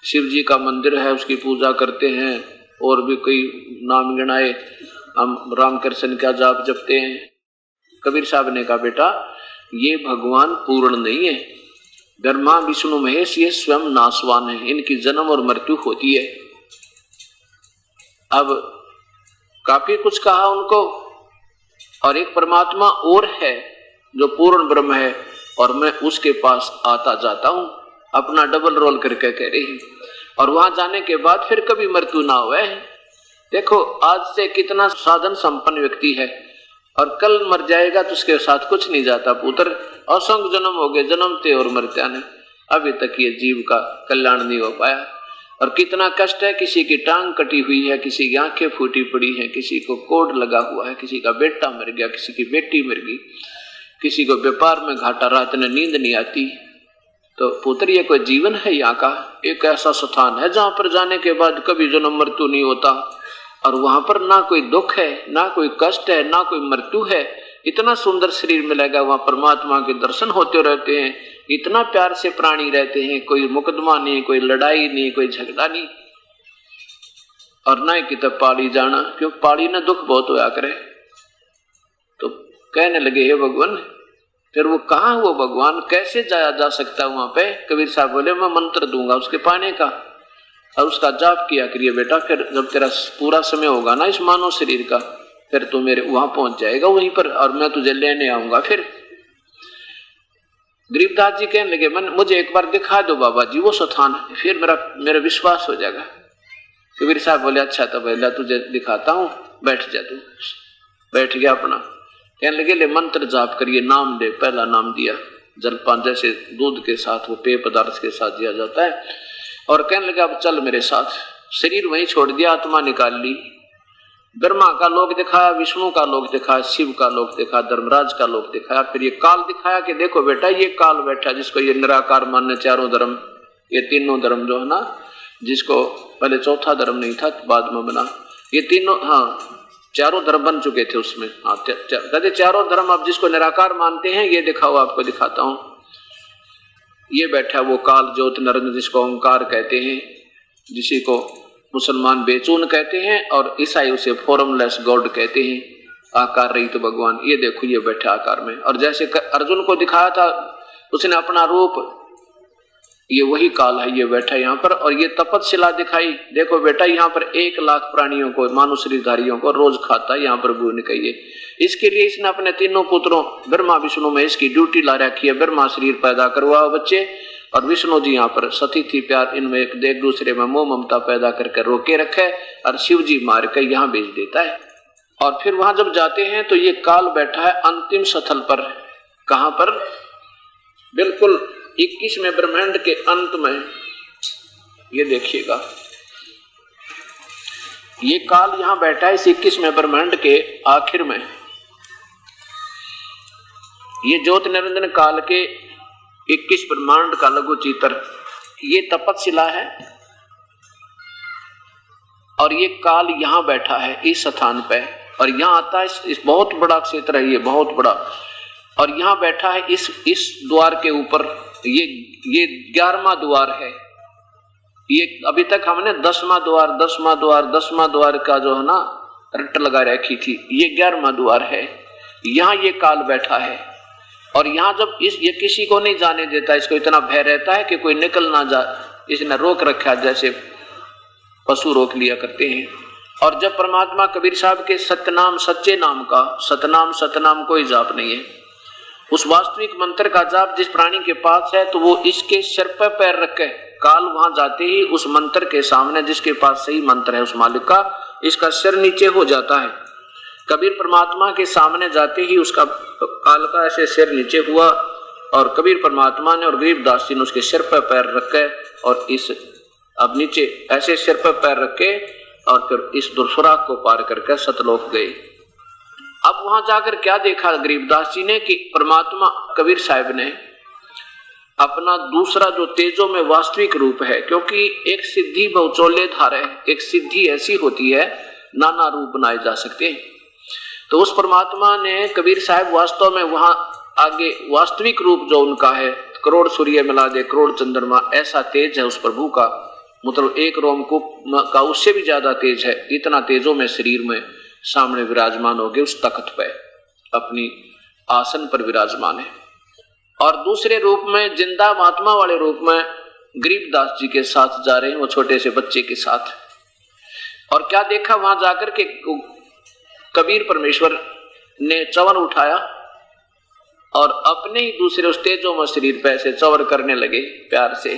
शिव जी का मंदिर है उसकी पूजा करते हैं, और भी कोई नाम गिनाए, हम राम कृष्ण का जाप जपते हैं। कबीर साहब ने कहा बेटा ये भगवान पूर्ण नहीं है, ब्रह्मा विष्णु महेश ये स्वयं नाशवान है, इनकी जन्म और मृत्यु होती है। अब काफी कुछ कहा उनको, और एक परमात्मा और है जो पूर्ण ब्रह्म है, और मैं उसके पास आता जाता हूं, अपना डबल रोल करके कह रही, और वहां जाने के बाद फिर कभी मृत्यु ना हुआ है। देखो आज से कितना साधन संपन्न व्यक्ति है, और कल मर जाएगा तो उसके साथ कुछ नहीं जाता पुत्र। असंख्य जन्म हो गए, जन्मते और मरते ने, अभी तक ये जीव का कल्याण नहीं हो पाया। और कितना कष्ट है, किसी की टांग कटी हुई है, किसी की आंखें फूटी पड़ी हैं, किसी को कोड लगा हुआ है, किसी का बेटा मर गया, किसी की बेटी मर गई, किसी को व्यापार में घाटा, रात में नींद नहीं आती। तो पुत्र ये कोई जीवन है? यहाँ का एक ऐसा स्थान है जहां पर जाने के बाद कभी जन्म मृत्यु नहीं होता, और वहां पर ना कोई दुख है, ना कोई कष्ट है, ना कोई मृत्यु है। इतना सुंदर शरीर मिलेगा, वहां परमात्मा के दर्शन होते रहते हैं, इतना प्यार से प्राणी रहते हैं, कोई मुकदमा नहीं, कोई लड़ाई नहीं, कोई झगड़ा नहीं। और ना कि तब पाड़ी जाना, क्यों पाड़ी ना दुख बहुत होया करे। तो कहने लगे हे भगवान, फिर वो कहाँ वो भगवान, कैसे जाया जा सकता है वहां पे? कबीर साहब बोले मैं मंत्र दूंगा उसके पाने का, और उसका जाप किया करिए बेटा, फिर जब तेरा पूरा समय होगा ना इस मानव शरीर का, फिर तू मेरे वहां पहुंच जाएगा वहीं पर, और मैं तुझे लेने आऊंगा। फिर गरीबदास जी कहने लगे मन मुझे एक बार दिखा दो बाबा जी वो स्थान, फिर मेरा विश्वास हो जाएगा। कबीर साहब बोले अच्छा तो पहले तुझे दिखाता हूँ, बैठ जा। तू बैठ गया अपना, कहने लगे ले मंत्र जाप करिए, नाम दे। पहला नाम दिया, जलपान जैसे दूध के साथ वो पेय पदार्थ के साथ दिया जाता है, और कहने लगा अब चल मेरे साथ। शरीर वहीं छोड़ दिया, आत्मा निकाल ली। ब्रह्मा का लोक दिखाया, विष्णु का लोक दिखाया, शिव का लोक दिखाया, धर्मराज का लोक दिखाया, फिर ये काल दिखाया कि देखो बेटा ये काल बैठा जिसको ये निराकार मान्य चारों धर्म, ये तीनों धर्म जो है ना, जिसको पहले चौथा धर्म नहीं था बाद में बना, ये तीनों, हाँ चारों धर्म बन चुके थे उसमें। हाँ कहते चारों धर्म अब जिसको निराकार मानते हैं ये दिखाओ, आपको दिखाता हूं। ये बैठा वो काल ज्योत नरेंद्र जिसको ओंकार कहते हैं, जिसी को मुसलमान बेचून कहते हैं और ईसाई उसे फॉर्मलेस गॉड कहते हैं, आकार रहित तो भगवान। ये देखो ये बैठा आकार में, और जैसे अर्जुन को दिखाया था उसने अपना रूप ये वही काल है, ये बैठा यहाँ पर। और ये तपतशिला दिखाई, देखो बेटा यहाँ पर 1 लाख प्राणियों को, मानुष शरीरधारियों को रोज खाता है यहाँ पर भून कहिए। इसके लिए इसने अपने तीनों पुत्रों ब्रह्मा विष्णु महेश की ड्यूटी ला रखी है। ब्रह्मा शरीर पैदा करवाओ बच्चे, और विष्णु जी यहाँ पर सती थी प्यार, इनमें एक दूसरे में मोह ममता पैदा करके रोके रखे, और शिव जी मार कर यहाँ भेज देता है। और फिर वहां जब जाते हैं तो ये काल बैठा है अंतिम स्थल पर। कहां पर? बिल्कुल 21वें ब्रह्मांड के अंत में। ये देखिएगा, ये काल यहां बैठा है इस 21वें ब्रह्मांड के आखिर में। ये ज्योत निरंजन काल के 21 ब्रह्मांड का लघु चित्र, ये तपतशिला है। और ये काल यहां बैठा है इस स्थान पे, और यहां आता है इस बहुत बड़ा क्षेत्र है, ये बहुत बड़ा। और यहां बैठा है इस द्वार के ऊपर। ये 11वां द्वार है। ये अभी तक हमने 10वां द्वार का जो है ना रट लगा रखी थी, ये 11वां द्वार है। यहां ये काल बैठा है। और यहां जब ये किसी को नहीं जाने देता, इसको इतना भय रहता है कि कोई निकल ना जा, इसने रोक रखा जैसे पशु रोक लिया करते हैं। और जब परमात्मा कबीर साहब के सतनाम सच्चे नाम का, सतनाम कोई जाप नहीं है, उस वास्तविक मंत्र का जाप जिस प्राणी के पास है, तो वो इसके सिर पर पैर रख के काल वहां जाते ही उस मंत्र के सामने, जिसके पास सही मंत्र है उस मालिक का, इसका सिर नीचे हो जाता है। कबीर परमात्मा के सामने जाते ही उसका काल का ऐसे सिर नीचे हुआ, और कबीर परमात्मा ने और गरीबदास जी ने उसके सिर पर पैर रखे, और इस अब नीचे ऐसे सिर पर पैर रखे, और फिर इस दुर्सुराग को पार करके सतलोक गए। अब वहां जाकर क्या देखा गरीबदास जी ने कि परमात्मा कबीर साहब ने अपना दूसरा जो तेजों में वास्तविक रूप है, क्योंकि एक सिद्धि बहुचोले धार है, एक सिद्धि ऐसी होती है नाना रूप बनाए जा सकते हैं। तो उस परमात्मा ने कबीर साहब वास्तव में वहां आगे वास्तविक रूप जो उनका है, करोड़ सूर्य मिला दे करोड़ चंद्रमा, ऐसा तेज है उस प्रभु का, मतलब एक रोमकूप का उससे भी ज्यादा तेज है। इतना तेजों में शरीर में सामने विराजमान हो गए, उस तख्त पे अपनी आसन पर विराजमान है। और दूसरे रूप में जिंदा महात्मा वाले रूप में गरीबदास जी के साथ जा रहे हैं, वो छोटे से बच्चे के साथ। और क्या देखा वहां जाकर के कबीर परमेश्वर ने चवन उठाया और अपने ही दूसरे उस तेजों में शरीर पे ऐसे चवर करने लगे प्यार से,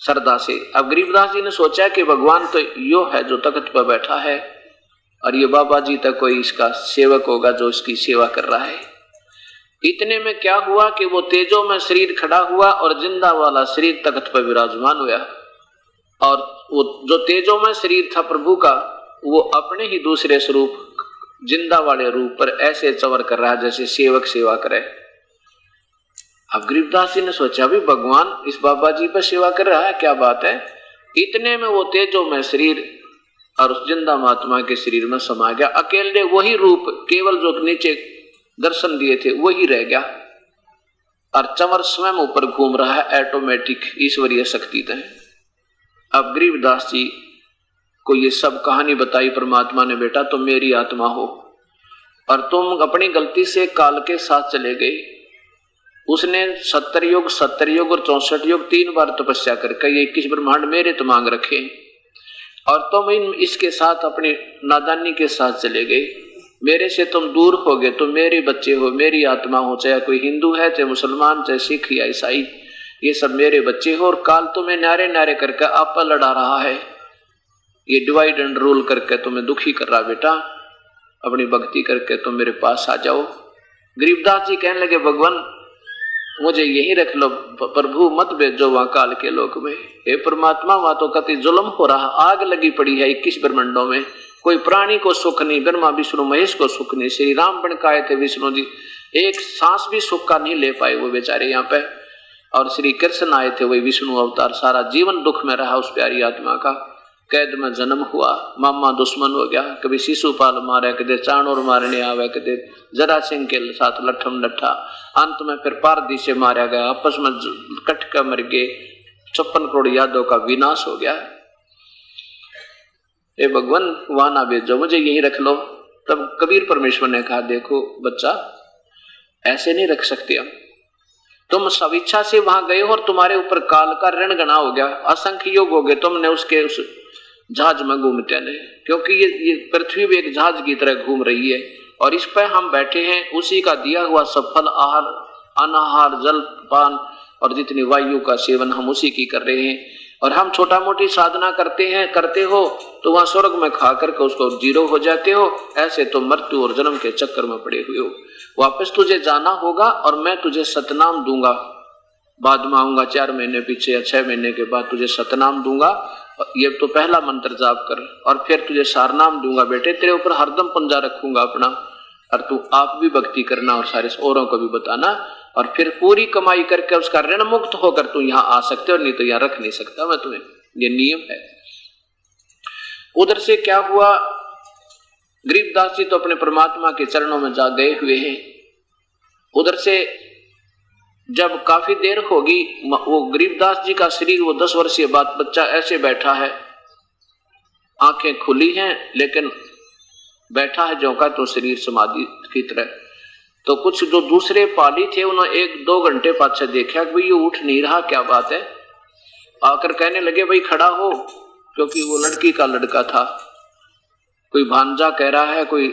श्रद्धा से। अब गरीबदास जी ने सोचा कि भगवान तो यो है जो तख्त पर बैठा है, और ये बाबा जी तक कोई इसका सेवक होगा जो इसकी सेवा कर रहा है। इतने में क्या हुआ कि वो तेजों में शरीर खड़ा हुआ और जिंदा वाला शरीर तख्त पर विराजमान हुआ, और वो जो तेजों में शरीर था प्रभु का, वो अपने ही दूसरे स्वरूप जिंदा वाले रूप पर ऐसे चवर कर रहा है जैसे सेवक सेवा करे। अब गरीबदास जी ने सोचा भी भगवान इस बाबा जी पर सेवा कर रहा है, क्या बात है। इतने में वो तेजों में शरीर और उस जिंदा महात्मा के शरीर में समा गया। अकेले वही रूप, केवल जो नीचे दर्शन दिए थे वही रह गया, और चंवर स्वयं ऊपर घूम रहा है, ऑटोमेटिक ईश्वरीय शक्ति है। अब गरीबदास जी को ये सब कहानी बताई परमात्मा ने, बेटा तुम मेरी आत्मा हो और तुम अपनी गलती से काल के साथ चले गए। उसने 70 युग और 64 युग 3 बार तपस्या करके ये 21 ब्रह्मांड मेरे तो मांग रखे, और तुम इसके साथ अपनी नादानी के साथ चले गए। मेरे से तुम दूर हो गए, तुम मेरे बच्चे हो, मेरी आत्मा हो, चाहे कोई हिंदू है, चाहे मुसलमान, चाहे सिख या ईसाई, ये सब मेरे बच्चे हो। और काल तुम्हें नारे नारे करके आप पर लड़ा रहा है, ये डिवाइड एंड रूल करके तुम्हें दुखी कर रहा। बेटा अपनी भक्ति करके तुम मेरे पास आ जाओ। गरीबदास जी कहने लगे भगवान मुझे यही रख लो, प्रभु मत भेजो वहां काल के लोक में। हे परमात्मा वहां तो कति जुल्म हो रहा, आग लगी पड़ी है 21 ब्रह्मांडों में, कोई प्राणी को सुख नहीं, ब्रह्मा विष्णु महेश को सुख नहीं। श्री राम बन के आए थे विष्णु जी, एक सांस भी सुख का नहीं ले पाए वो बेचारे यहाँ पे। और श्री कृष्ण आए थे वही विष्णु अवतार, सारा जीवन दुख में रहा उस प्यारी आत्मा का। कैद में जन्म हुआ, मामा दुश्मन हो गया, कभी शिशुपाल मारे, कदे चाणूर मारने आवे, कदे जरा सिंह के साथ लठम लट्ठा, अंत में फिर पारदी से मारा गया, आपस में कट कर मर गए। 56 करोड़ यादव का विनाश हो गया। ए भगवान वहां ना भेजो, मुझे यही रख लो। तब कबीर परमेश्वर ने कहा देखो बच्चा ऐसे नहीं रख सकते हम, तुम स्वेच्छा से वहां गए हो और तुम्हारे ऊपर काल का ऋण गणा हो गया, असंख्य योग हो गए तुमने उसके उस जहाज में घूमते ने, क्योंकि ये पृथ्वी भी एक जहाज की तरह घूम रही है और इस पर हम बैठे हैं। उसी का दिया हुआ सफल आहार, अनाहार, जल पान और जितनी वायु का सेवन हम उसी की कर रहे हैं। और हम छोटा मोटी साधना करते हो तो वहां स्वर्ग में खा करके उसको जीरो हो जाते हो। ऐसे तो मृत्यु और जन्म के चक्कर में पड़े हुए हो। वापस तुझे जाना होगा और मैं तुझे सतनाम दूंगा। बाद में आऊंगा 4 महीने पीछे या 6 महीने के बाद तुझे सतनाम दूंगा। ये तो पहला मंत्र जाप कर और फिर तुझे सारनाम दूंगा। बेटे तेरे ऊपर हरदम पंजा रखूंगा अपना, और तू आप भी भक्ति करना और सारे औरों को भी बताना, और फिर पूरी कमाई करके उसका ऋण मुक्त होकर तू यहाँ आ सकते हो, नहीं तो यहाँ रख नहीं सकता मैं तुम्हें। ये नियम है। उधर से क्या हुआ, गरीबदास जी तो अपने परमात्मा के चरणों में जा गए हुए हैं। उधर से जब काफी देर होगी, वो गरीबदास जी का शरीर, वो 10 वर्षीय बच्चा ऐसे बैठा है, आंखें खुली हैं लेकिन बैठा है जो का तो शरीर समाधि की तरह। तो कुछ जो दूसरे पाली थे उन्होंने 1-2 घंटे पाछे देखा कि भाई ये उठ नहीं रहा, क्या बात है। आकर कहने लगे भाई खड़ा हो, क्योंकि वो लड़की का लड़का था। कोई भांजा कह रहा है, कोई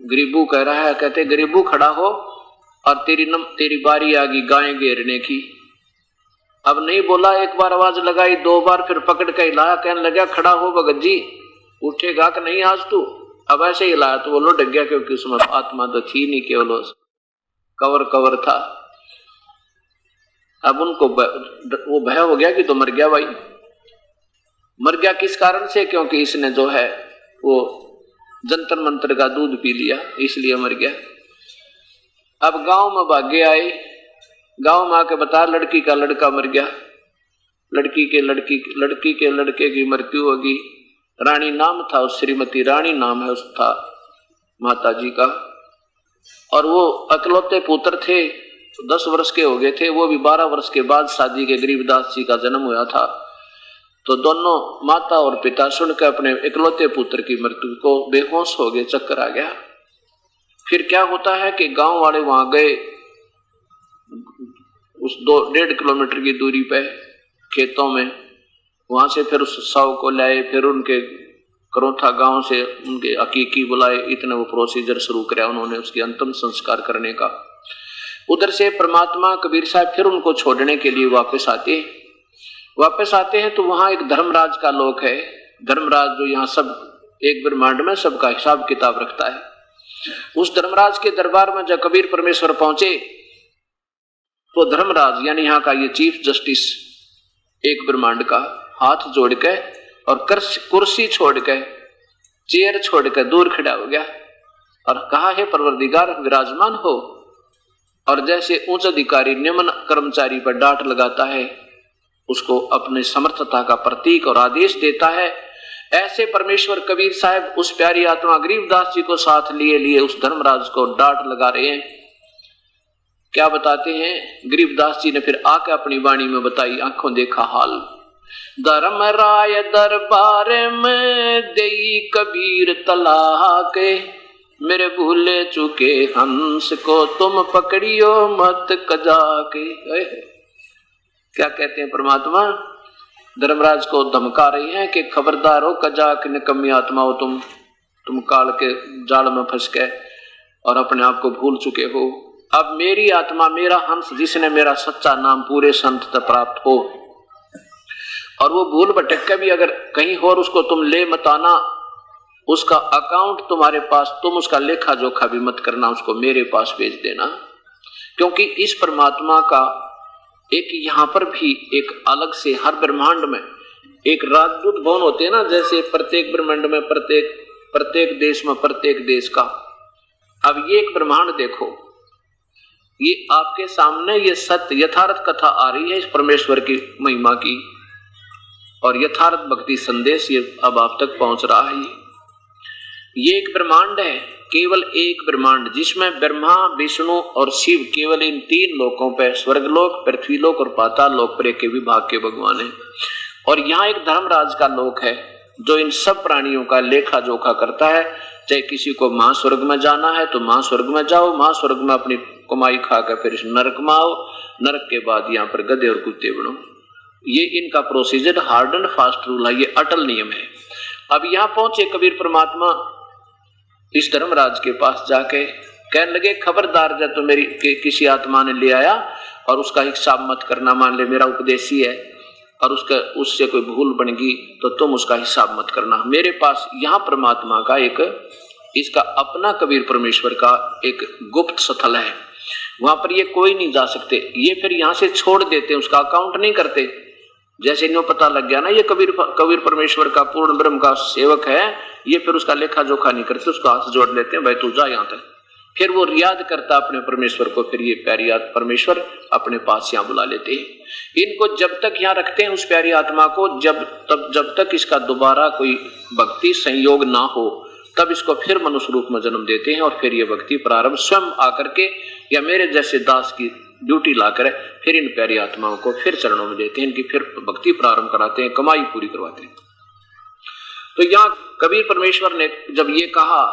गरीबू कह रहा है। कहते गरीबू खड़ा हो और तेरी बारी आ गई गायें घेरने की। अब नहीं बोला, एक बार आवाज लगाई, 2 बार, फिर पकड़ के हिलाया। कहने लगा खड़ा हो भगत जी, उठेगा कि नहीं आज तू। अब ऐसे हिलाया तो वो लुढ़क गया, क्योंकि उसमें आत्मा तो थी नहीं, केवल कवर था। अब उनको वो भय हो गया कि तो मर गया भाई। मर गया किस कारण से, क्योंकि इसने जो है वो जंतर मंत्र का दूध पी लिया, इसलिए मर गया। अब गांव में भागे आए, गांव में आके बता लड़की का लड़का मर गया, लड़की के लड़के की मृत्यु होगी। रानी नाम था उस, श्रीमती रानी नाम है उस था माता जी का। और वो अकलौते पुत्र थे, 10 वर्ष के हो गए थे। वो भी 12 वर्ष के बाद शादी के गरीबदास जी का जन्म हुआ था। तो दोनों माता और पिता सुनकर अपने इकलौते पुत्र की मृत्यु को बेहोश हो गए, चक्कर आ गया। फिर क्या होता है कि गांव वाले वहां गए, उस 1.5 किलोमीटर की दूरी पे खेतों में। वहां से फिर उस शव को लाए, फिर उनके करोथा गांव से उनके हकीकी बुलाए। इतने वो प्रोसीजर शुरू किया उन्होंने उसकी अंतिम संस्कार करने का। उधर से परमात्मा कबीर साहब फिर उनको छोड़ने के लिए वापस आते हैं तो वहां एक धर्मराज का लोक है। धर्मराज जो यहाँ सब एक ब्रह्मांड में सबका हिसाब किताब रखता है। उस धर्मराज के दरबार में जब कबीर परमेश्वर पहुंचे तो धर्मराज यानी यहाँ का ये चीफ जस्टिस एक ब्रह्मांड का हाथ जोड़ के और कुर्सी छोड़ के, चेयर छोड़ के दूर खड़ा हो गया और कहा है परवरदिगार विराजमान हो। और जैसे उच्च अधिकारी निम्न कर्मचारी पर डांट लगाता है, उसको अपने समर्थता का प्रतीक और आदेश देता है, ऐसे परमेश्वर कबीर साहब उस प्यारी आत्मा गरीबदास जी को साथ लिए उस धर्मराज को डांट लगा रहे हैं। क्या बताते हैं गरीबदास जी ने फिर आके अपनी वाणी में बताई, आंखों देखा हाल। धर्मराय दरबार में देई कबीर तलाह के, मेरे भूले चुके हंस को तुम पकड़ियो मत कजा के। क्या कहते हैं परमात्मा, धर्मराज को धमका रही हैं कि खबरदार हो कजा के निकम्मी आत्मा हो, तुम काल के जाल में फंस गए और अपने आप को भूल चुके हो। अब मेरी आत्मा, मेरा हंस, जिसने मेरा सच्चा नाम पूरे संत तक प्राप्त हो, और वो भूल भटक के भी अगर कहीं और उसको तुम ले मत आना, उसका अकाउंट तुम्हारे पास, तुम उसका लेखा जोखा भी मत करना, उसको मेरे पास भेज देना। क्योंकि इस परमात्मा का एक यहाँ पर भी एक अलग से हर ब्रह्मांड में एक राजदूत भवन होते हैं ना, जैसे प्रत्येक ब्रह्मांड में प्रत्येक देश में प्रत्येक देश का। अब ये एक ब्रह्मांड देखो, ये आपके सामने ये सत्य यथार्थ कथा आ रही है इस परमेश्वर की महिमा की, और यथार्थ भक्ति संदेश ये अब आप तक पहुंच रहा है। ये एक ब्रह्मांड है, केवल एक ब्रह्मांड, जिसमें ब्रह्मा विष्णु और शिव केवल इन 3 लोकों पर, स्वर्गलोक, पृथ्वीलोक और पाताल लोक पर एक विभाग के भगवान है। और यहाँ एक धर्मराज का लोक है जो इन सब प्राणियों का लेखा जोखा करता है। चाहे किसी को महास्वर्ग में जाना है तो महास्वर्ग में जाओ, महास्वर्ग में अपनी कमाई खाकर फिर नरक में आओ, नरक के बाद यहाँ पर गधे और कुत्ते बनो। ये इनका procedure hard and fast rule है, ये अटल नियम है। अब यहाँ पहुंचे कबीर परमात्मा इस धर्मराज के पास जाके कहने लगे, खबरदार जब तो मेरी किसी आत्मा ने ले आया और उसका हिसाब मत करना, मान ले मेरा उपदेश ही है और उससे कोई भूल बन गई तो तुम उसका हिसाब मत करना। मेरे पास यहाँ परमात्मा का एक इसका अपना कबीर परमेश्वर का एक गुप्त स्थल है, वहां पर ये कोई नहीं जा सकते। ये फिर यहाँ से छोड़ देते, उसका अकाउंट नहीं करते। जैसे इन्हें पता लग गया ना ये कबीर परमेश्वर का पूर्ण ब्रह्म का सेवक है, ये फिर उसका लेखा जोखा नहीं करते, उसका हाथ जोड़ लेते हैं, भाई तू जा यहाँ तक। फिर वो याद करता अपने परमेश्वर को, फिर ये प्यारी परमेश्वर अपने पास यहाँ बुला लेते हैं। इनको जब तक यहाँ रखते हैं उस प्यारी आत्मा को, जब तक इसका दोबारा कोई भक्ति संयोग ना हो तब इसको फिर मनुष्य रूप में जन्म देते हैं और फिर ये भक्ति प्रारंभ स्वयं आकर के या मेरे जैसे दास की ड्यूटी लाकर फिर इन प्यारी आत्माओं को फिर चरणों में देते हैं, इनकी फिर भक्ति प्रारंभ कराते हैं, कमाई पूरी करवाते हैं। तो यहाँ कबीर परमेश्वर ने जब ये कहा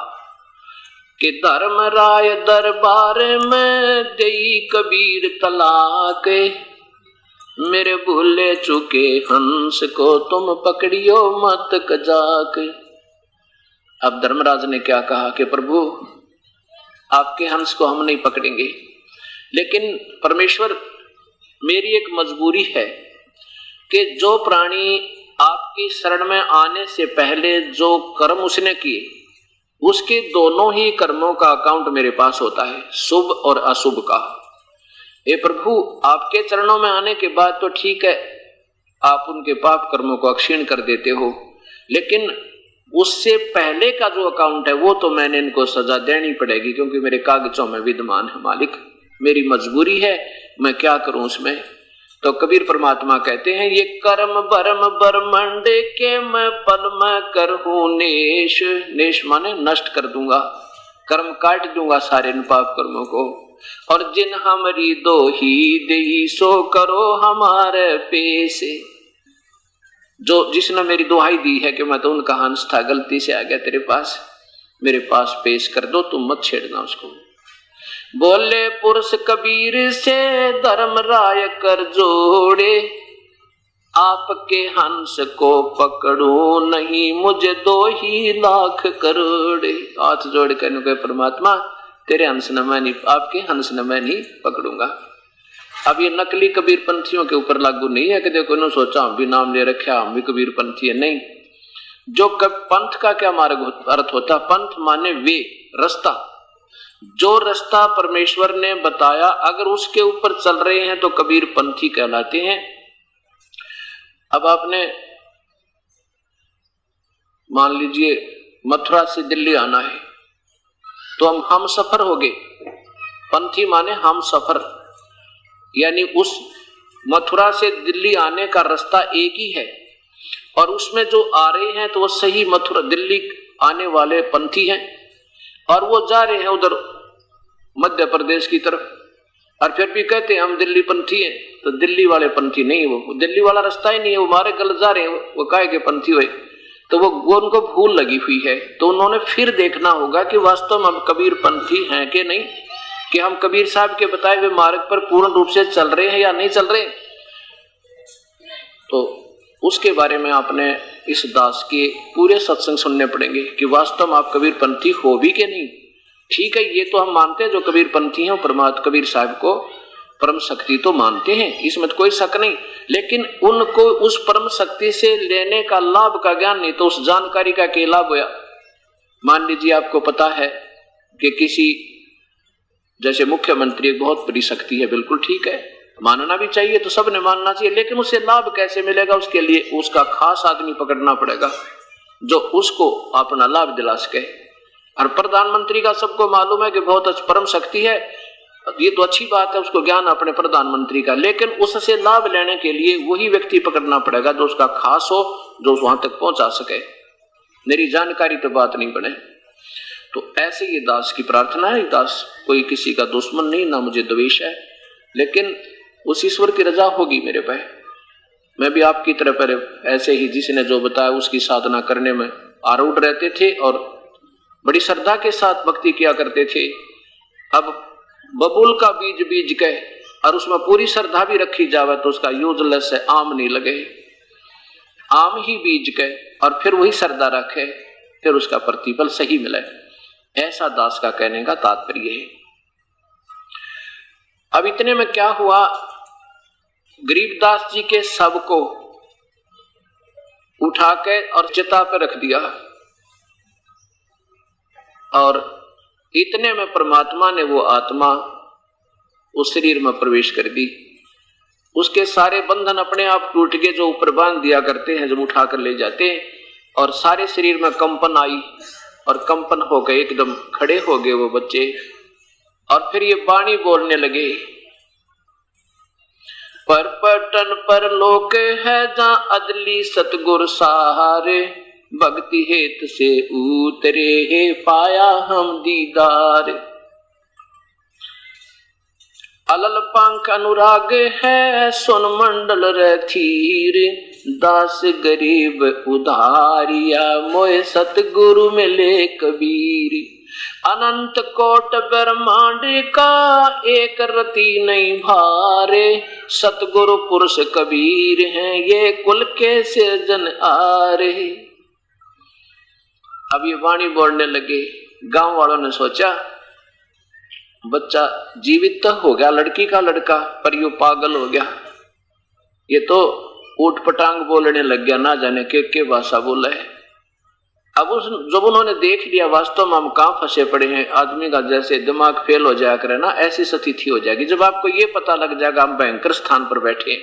कि धर्मराय दरबार में गई कबीर तलाक, मेरे भूले चुके हंस को तुम पकड़ियो मत कजाक। अब धर्मराज ने क्या कहा कि प्रभु आपके हंस को हम नहीं पकड़ेंगे, लेकिन परमेश्वर मेरी एक मजबूरी है कि जो प्राणी आपकी शरण में आने से पहले जो कर्म उसने किए उसके दोनों ही कर्मों का अकाउंट मेरे पास होता है, शुभ और अशुभ का। हे प्रभु आपके चरणों में आने के बाद तो ठीक है, आप उनके पाप कर्मों को अक्षीण कर देते हो, लेकिन उससे पहले का जो अकाउंट है वो तो मैंने इनको सजा देनी पड़ेगी, क्योंकि मेरे कागजों में विद्यमान है मालिक, मेरी मजबूरी है, मैं क्या करूं उसमें। तो कबीर परमात्मा कहते हैं ये कर्म बरम बरमंड के मैं पल में करहूं नेश, नेश माने नष्ट कर दूंगा, कर्म काट दूंगा सारे इन पाप कर्मों को। और जिन हमारी दो ही देही सो करो हमारे पेश, जो जिसने मेरी दुहाई दी है कि मैं तो उनका हंस था, गलती से आ गया तेरे पास, मेरे पास पेश कर दो, तुम मत छेड़ना उसको। बोले पुरुष कबीर से धर्मराय कर जोड़े, आपके हंस को पकड़ो नहीं मुझे 2 ही लाख करोड़े। हाथ जोड़ कर कहे परमात्मा तेरे हंस न मैं नहीं, आपके हंस न मैं नहीं पकड़ूंगा। अब ये नकली कबीर पंथियों के ऊपर लागू नहीं है कि देखो इन्होंने सोचा हम भी नाम ले रखा हम भी कबीर पंथी है, नहीं। जो पंथ का क्या मार्ग अर्थ होता, पंथ माने वे रास्ता, जो रास्ता परमेश्वर ने बताया अगर उसके ऊपर चल रहे हैं तो कबीर पंथी कहलाते हैं। अब आपने मान लीजिए मथुरा से दिल्ली आना है तो हम सफर हो गए, पंथी माने हम सफर, यानी उस मथुरा से दिल्ली आने का रास्ता एक ही है और उसमें जो आ रहे हैं तो वो सही मथुरा दिल्ली आने वाले पंथी हैं और वो जा रहे हैं उधर मध्य प्रदेश की तरफ, और फिर भी कहते हैं हम दिल्ली पंथी हैं। तो दिल्ली वाले पंथी नहीं, वो दिल्ली वाला रास्ता ही नहीं है, वो हमारे गलत जा रहे हैं, वो काहे के पंथी हुए। तो वो उनको भूल लगी हुई है, तो उन्होंने फिर देखना होगा कि वास्तव में हम कबीर पंथी हैं कि नहीं, कि हम कबीर साहब के बताए हुए मार्ग पर पूर्ण रूप से चल रहे हैं या नहीं चल रहे। तो उसके बारे में आपने इस दास के पूरे सत्संग सुनने पड़ेंगे कि वास्तव में आप कबीर पंथी हो भी कि नहीं। ठीक है, ये तो हम मानते हैं जो कबीर पंथी हैं परमात्मा कबीर साहब को परम शक्ति तो मानते हैं, इसमें तो कोई शक नहीं, लेकिन उनको उस परम शक्ति से लेने का लाभ का ज्ञान नहीं, तो उस जानकारी का क्या लाभ होया। मान लीजिए आपको पता है कि किसी जैसे मुख्यमंत्री एक बहुत बड़ी शक्ति है, बिल्कुल ठीक है, मानना भी चाहिए, तो सबने मानना चाहिए, लेकिन उससे लाभ कैसे मिलेगा, उसके लिए उसका खास आदमी पकड़ना पड़ेगा जो उसको अपना लाभ दिला सके। और प्रधानमंत्री का सबको मालूम है कि बहुत परम शक्ति है, ये तो अच्छी बात है, उसको ज्ञान अपने प्रधानमंत्री का, लेकिन उससे लाभ लेने के लिए वही व्यक्ति पकड़ना पड़ेगा जो उसका खास हो, जो वहां तक पहुंचा सके, मेरी जानकारी तो बात नहीं बने। तो ऐसे ये दास की प्रार्थना है, दास कोई किसी का दुश्मन नहीं, ना मुझे द्वेष है, लेकिन उस ईश्वर की रजा होगी मेरे पे। मैं भी आपकी तरह पहले ऐसे ही जिसने जो बताया उसकी साधना करने में आरूढ़ रहते थे और बड़ी श्रद्धा के साथ भक्ति किया करते थे। अब बबूल का बीज बीज के और उसमें पूरी श्रद्धा भी रखी जावे तो उसका यूजलेस है, आम नहीं लगे। आम ही बीज के और फिर वही श्रद्धा रखे, फिर उसका प्रतिफल सही मिले। ऐसा दास का कहने का तात्पर्य है। अब इतने में क्या हुआ, गरीबदास जी के शव को उठा के और चिता पे रख दिया और इतने में परमात्मा ने वो आत्मा उस शरीर में प्रवेश कर दी। उसके सारे बंधन अपने आप टूट गए जो ऊपर बांध दिया करते हैं जब उठा कर ले जाते हैं, और सारे शरीर में कंपन आई और कंपन हो गए, एकदम खड़े हो गए वो बच्चे। और फिर ये वाणी बोलने लगे, पर पटन पर लोक है जहां अदली सतगुर सहारे, भक्ति हेत से उतरे हे पाया हम दीदार। अलल पंख अनुराग है सुन मंडल रथीर, दास गरीब उधारिया मोए सतगुरु मिले कबीर। अनंत कोट ब्रह्मांड का एक रति नहीं भारे, सतगुरु पुरुष कबीर हैं ये कुल के सिरजन आरे। अब ये वाणी बोलने लगे। गांव वालों ने सोचा बच्चा जीवित तो हो गया, लड़की का लड़का, पर यू पागल हो गया, ये तो ऊट पटांग बोलने लग गया, ना जाने के भाषा बोला है। अब जब उन्होंने देख लिया वास्तव में हम कहाँ फंसे पड़े हैं, आदमी का जैसे दिमाग फेल हो जाया करे ना, ऐसी स्थिति हो जाएगी। जब आपको ये पता लग जाएगा हम भयंकर स्थान पर बैठे हैं,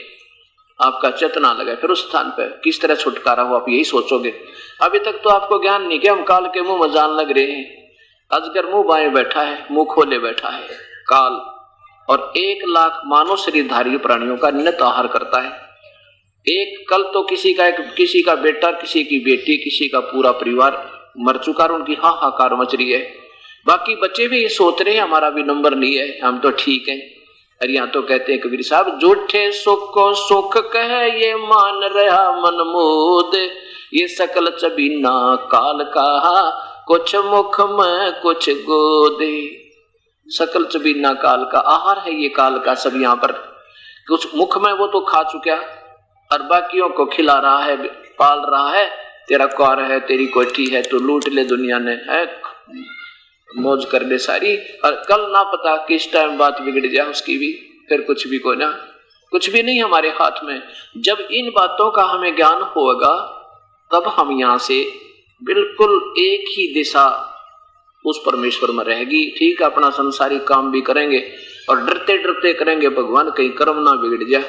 आपका चेतना लगा, फिर उस स्थान पर किस तरह छुटकारा हो आप यही सोचोगे। अभी तक तो आपको ज्ञान नहीं कि हम काल के मुंह में जान लग रहे हैं। अजगर मुंह बाएं बैठा है, मुंह खोले बैठा है काल, और 1 लाख मानव शरीरधारी प्राणियों का नियत आहार करता है। एक कल तो किसी का बेटा, किसी की बेटी, किसी का पूरा परिवार मर चुका और उनकी हाहाकार मच रही है। बाकी बच्चे भी ये सोच रहे हैं हमारा भी नंबर नहीं है, हम तो ठीक हैं। और यहाँ तो कहते हैं कबीर साहब, झूठे सुख को सुख कहे ये मान रहा मन मोद, ये सकल चबीना काल का कुछ मुख में कुछ गोदे। सकल चबीना काल का आहार है ये काल का, सब यहाँ पर कुछ मुख में वो तो खा चुका और बाकियों को खिला रहा है, पाल रहा है। तेरा कार है, तेरी कोठी है, तो लूट ले दुनिया ने, है मौज कर ले सारी, और कल ना पता किस टाइम बात बिगड़ जाए उसकी भी, फिर कुछ भी को ना, कुछ भी नहीं हमारे हाथ में। जब इन बातों का हमें ज्ञान होगा तब हम यहाँ से बिल्कुल एक ही दिशा उस परमेश्वर में रहेगी। ठीक, अपना संसारी काम भी करेंगे और डरते डरते करेंगे, भगवान कहीं कर्म ना बिगड़ जाए,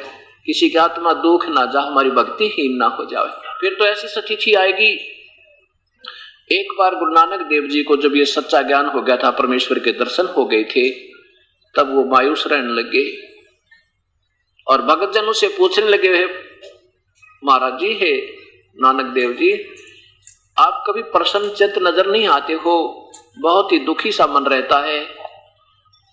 किसी की आत्मा दुख ना जा, हमारी भक्ति हीन ना हो जाए। फिर तो ऐसी स्थिति आएगी। एक बार गुरु नानक देव जी को जब ये सच्चा ज्ञान हो गया था, परमेश्वर के दर्शन हो गए थे, तब वो मायूस रहने लगे और भगत जनों से पूछने लगे, महाराज जी, है नानक देव जी, आप कभी प्रसन्न चित्त नजर नहीं आते हो, बहुत ही दुखी सा मन रहता है,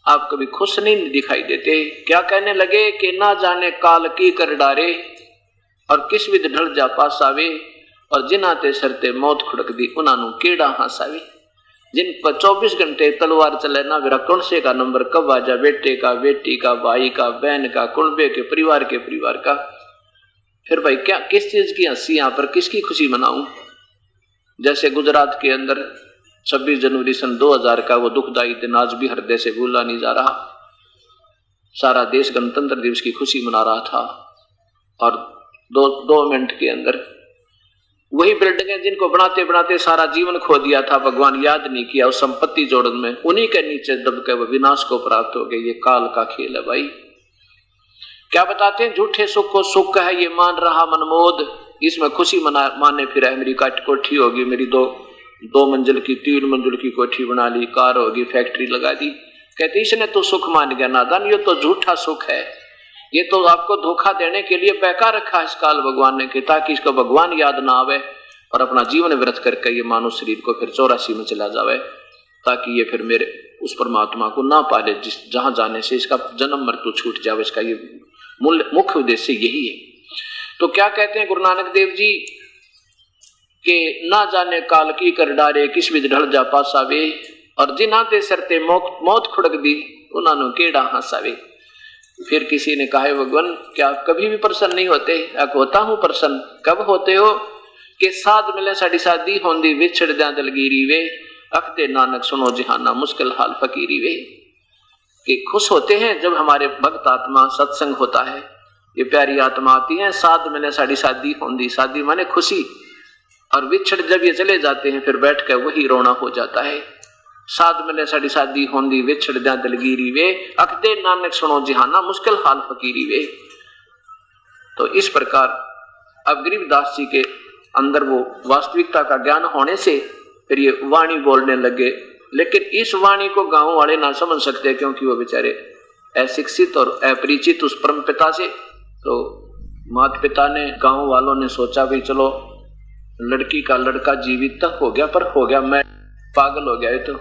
आप कभी खुश नहीं दिखाई देते। क्या कहने लगे कि ना जाने काल की कर डारे और किस विध ढल जा पासावे, और जिनाते सरते मौत खुड़क दी उन्होंने केड़ा हंसावे। जिन पर 24 घंटे तलवार चले ना, मेरा कौन से का नंबर कब आ जा, बेटे का, बेटी का, भाई का, बहन का, कुलबे के, परिवार का। फिर भाई क्या किस चीज की हंसी यहाँ पर, किसकी खुशी मनाऊं। जैसे गुजरात के अंदर 26 जनवरी सन 2000 का वो दुखदायी दिन आज भी हृदय से भूला नहीं जा रहा। सारा देश गणतंत्र दिवस की खुशी मना रहा था और दो मिनट के अंदर वही बिल्डिंगें जिनको बनाते बनाते सारा जीवन खो दिया था, भगवान याद नहीं किया, उस संपत्ति जोड़न में उन्हीं के नीचे दब के वो विनाश को प्राप्त हो गए। ये काल का खेल है भाई। क्या बताते हैं, झूठे सुख को सुख है ये मान रहा मनमोद, इसमें खुशी माने फिर है, मेरी कोठी होगी, मेरी दो मंजिल की, 3 मंजिल की कोठी बना ली, कार होगी, फैक्ट्री लगा दी। कहते इसने तो सुख मान गया नादान, ये तो झूठा सुख है, ये तो आपको धोखा देने के लिए बहका रखा है इस काल भगवान ने, ताकि इसको भगवान याद ना आवे और अपना जीवन व्यर्थ करके ये मानव शरीर को फिर 84 में चला जावे, ताकि ये फिर मेरे उस परमात्मा को ना पाले जिस जहां जाने से इसका जन्म मृत्यु छूट जावे। इसका ये मुख्य उद्देश्य यही है। तो क्या कहते हैं गुरु नानक देव जी के ना जाने काल की कर डारे किस विध ढल जा पासावे, और जिनाते सरते मौत खुड़क दी उन्होंने केड़ा हंसावे। फिर किसी ने कहा, भगवान क्या आप कभी भी प्रसन्न नहीं होते? होता हूं प्रसन्न। कब होते हो? कि साध मिले साड़ी शादी होंदी विछड़ दिया दलगीरी वे, अखते नानक सुनो जहाना मुश्किल हाल फकीरी वे। कि खुश होते हैं जब हमारे भक्त आत्मा सत्संग होता है, ये प्यारी आत्मा आती है, साध मिले साड़ी शादी होंदी, शादी माने खुशी, और विछड़ जब ये चले जाते हैं फिर बैठ कर वही रोना हो जाता है। साध मिले साड़ी शादी होंदी विछड़ दिया दलगीरी वे, अखते नानक सुनो जहाना मुश्किल हाल फकीरी वे। तो इस प्रकार अब गरीबदास जी के अंदर वो वास्तविकता का ज्ञान होने से फिर ये वाणी बोलने लगे। लेकिन इस वाणी को गांव वाले ना समझ सकते, क्योंकि वो बेचारे अशिक्षित और अपरिचित उस परम पिता से। तो माता पिता ने, गांव वालों ने सोचा भी चलो लड़की का लड़का जीवित तक हो गया, पर हो गया मैं पागल हो गया। ये तो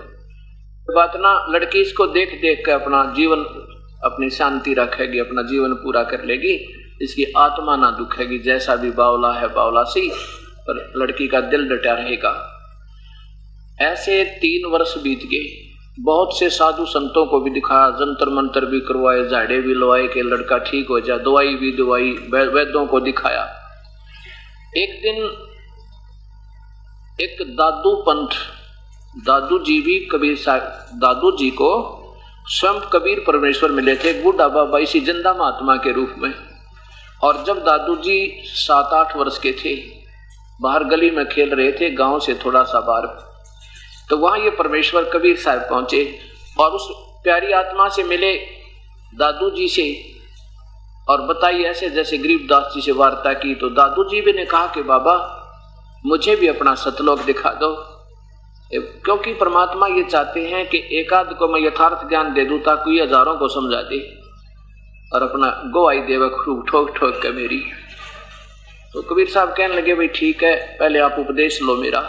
बात ना, लड़की इसको देख देख कर अपना जीवन, अपनी शांति रखेगी, अपना जीवन पूरा कर लेगी, इसकी आत्मा ना दुखेगी। जैसा भी बावला है बावला सी, पर लड़की का दिल डटा रहेगा। ऐसे 3 वर्ष बीत गए। बहुत से साधु संतों को भी दिखाया, जंतर मंतर भी करवाए, झाड़े भी लवाए कि लड़का ठीक हो जाए, दवाई भी दवाई, वैद्यों को दिखाया। एक दिन एक दादू पंथ, दादू जी भी कबीर साहब, दादू जी को स्वयं कबीर परमेश्वर मिले थे, बूढ़ा बाबा इसी जिंदा महात्मा के रूप में। और जब दादू जी 7-8 वर्ष के थे, बाहर गली में खेल रहे थे, गांव से थोड़ा सा बाहर, तो वहां ये परमेश्वर कबीर साहब पहुंचे और उस प्यारी आत्मा से मिले दादू जी से, और बताई ऐसे जैसे गरीबदास जी से वार्ता की। तो दादू जी भी ने कहा कि बाबा मुझे भी अपना सतलोक दिखा दो, क्योंकि परमात्मा ये चाहते हैं कि एकाध को मैं यथार्थ ज्ञान दे दूं ताकि हजारों को समझा दे, और अपना गोवाई देव खूब ठोक ठोक के मेरी। तो कबीर साहब कहने लगे, भाई ठीक है, पहले आप उपदेश लो मेरा।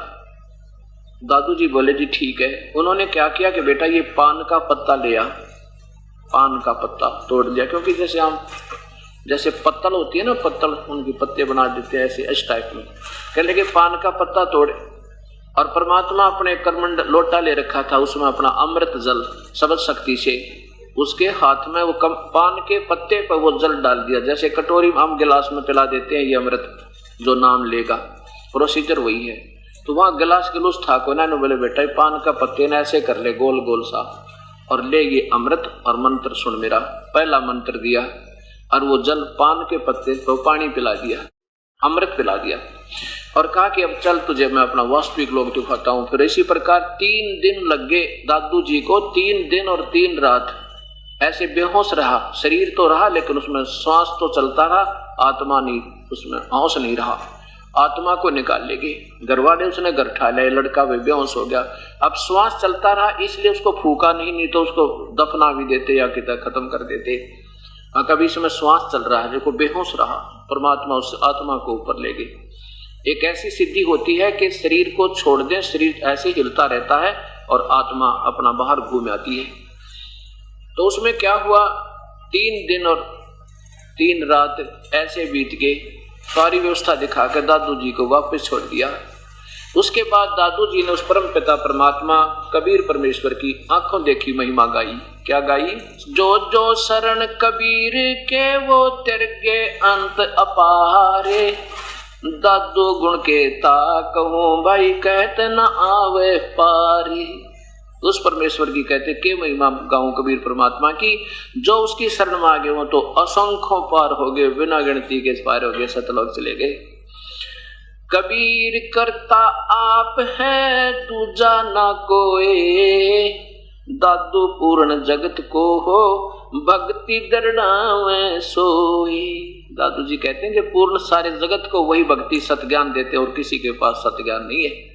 दादू जी बोले, जी ठीक है। उन्होंने क्या किया कि बेटा ये पान का पत्ता लिया, पान का पत्ता तोड़ लिया, क्योंकि जैसे हम जैसे पत्तल होती है ना, पत्तल उनके पत्ते बना देते हैं ऐसे इस टाइप में। कहने लगे पान का पत्ता तोड़े, और परमात्मा अपने करमंड लोटा ले रखा था, उसमें अपना अमृत जल सबद शक्ति से उसके हाथ में वो पान के पत्ते पर वो जल डाल दिया, जैसे कटोरी में हम गिलास में पिला देते हैं ये अमृत, जो नाम लेगा प्रोसीजर वही है। तो वहां गिलास गिलूस था को ना, बोले बेटा पान का पत्ते ना ऐसे कर ले गोल गोल सा, और ले ये अमृत और मंत्र सुन मेरा। पहला मंत्र दिया और वो जल पान के पत्ते को पानी पिला दिया, अमृत पिला दिया, और कहा कि अब चल तुझे मैं अपना वास्तविक लोक दिखाता हूं। फिर इसी प्रकार 3 दिन लग गए दादू जी को, 3 दिन और 3 रात ऐसे बेहोश रहा। शरीर तो रहा लेकिन उसमें श्वास तो चलता रहा, आत्मा नहीं, उसमें होश नहीं रहा। आत्मा को निकाल लेगी, घरवाले उसने घर ठा लिया, लड़का भी बेहोश हो गया। अब श्वास चलता रहा इसलिए उसको फूका नहीं तो उसको दफना भी देते या कितना खत्म कर देते। कभी इसमें श्वास चल रहा है, देखो बेहोश रहा, परमात्मा उस आत्मा को ऊपर ले गई। एक ऐसी सिद्धि होती है कि शरीर को छोड़ दें, शरीर ऐसे हिलता रहता है और आत्मा अपना बाहर घूम आती है। तो उसमें क्या हुआ, 3 दिन और 3 रात ऐसे बीत गए। सारी व्यवस्था दिखाकर दादू जी को वापस छोड़ दिया। उसके बाद दादू जी ने उस परम पिता परमात्मा कबीर परमेश्वर की आंखों देखी महिमा गाई। क्या गाई? जो जो शरण कबीर के वो तिरगे अंत अपारे, दादू गुण के ता कहूं भाई कहते न आवे पारी। उस परमेश्वर की कहते के महिमा गाऊं कबीर परमात्मा की, जो उसकी शरण में आ गए वो तो असंख्यों पार हो गए, बिना गिनती के पार हो गए, सतलोक चले गए। कबीर करता आप है दूजा ना कोई, दादू पूर्ण जगत को हो भक्ति दरड़ावे सोई। दादू जी कहते हैं कि पूर्ण सारे जगत को वही भक्ति सत ज्ञान देते और किसी के पास सत ज्ञान नहीं है।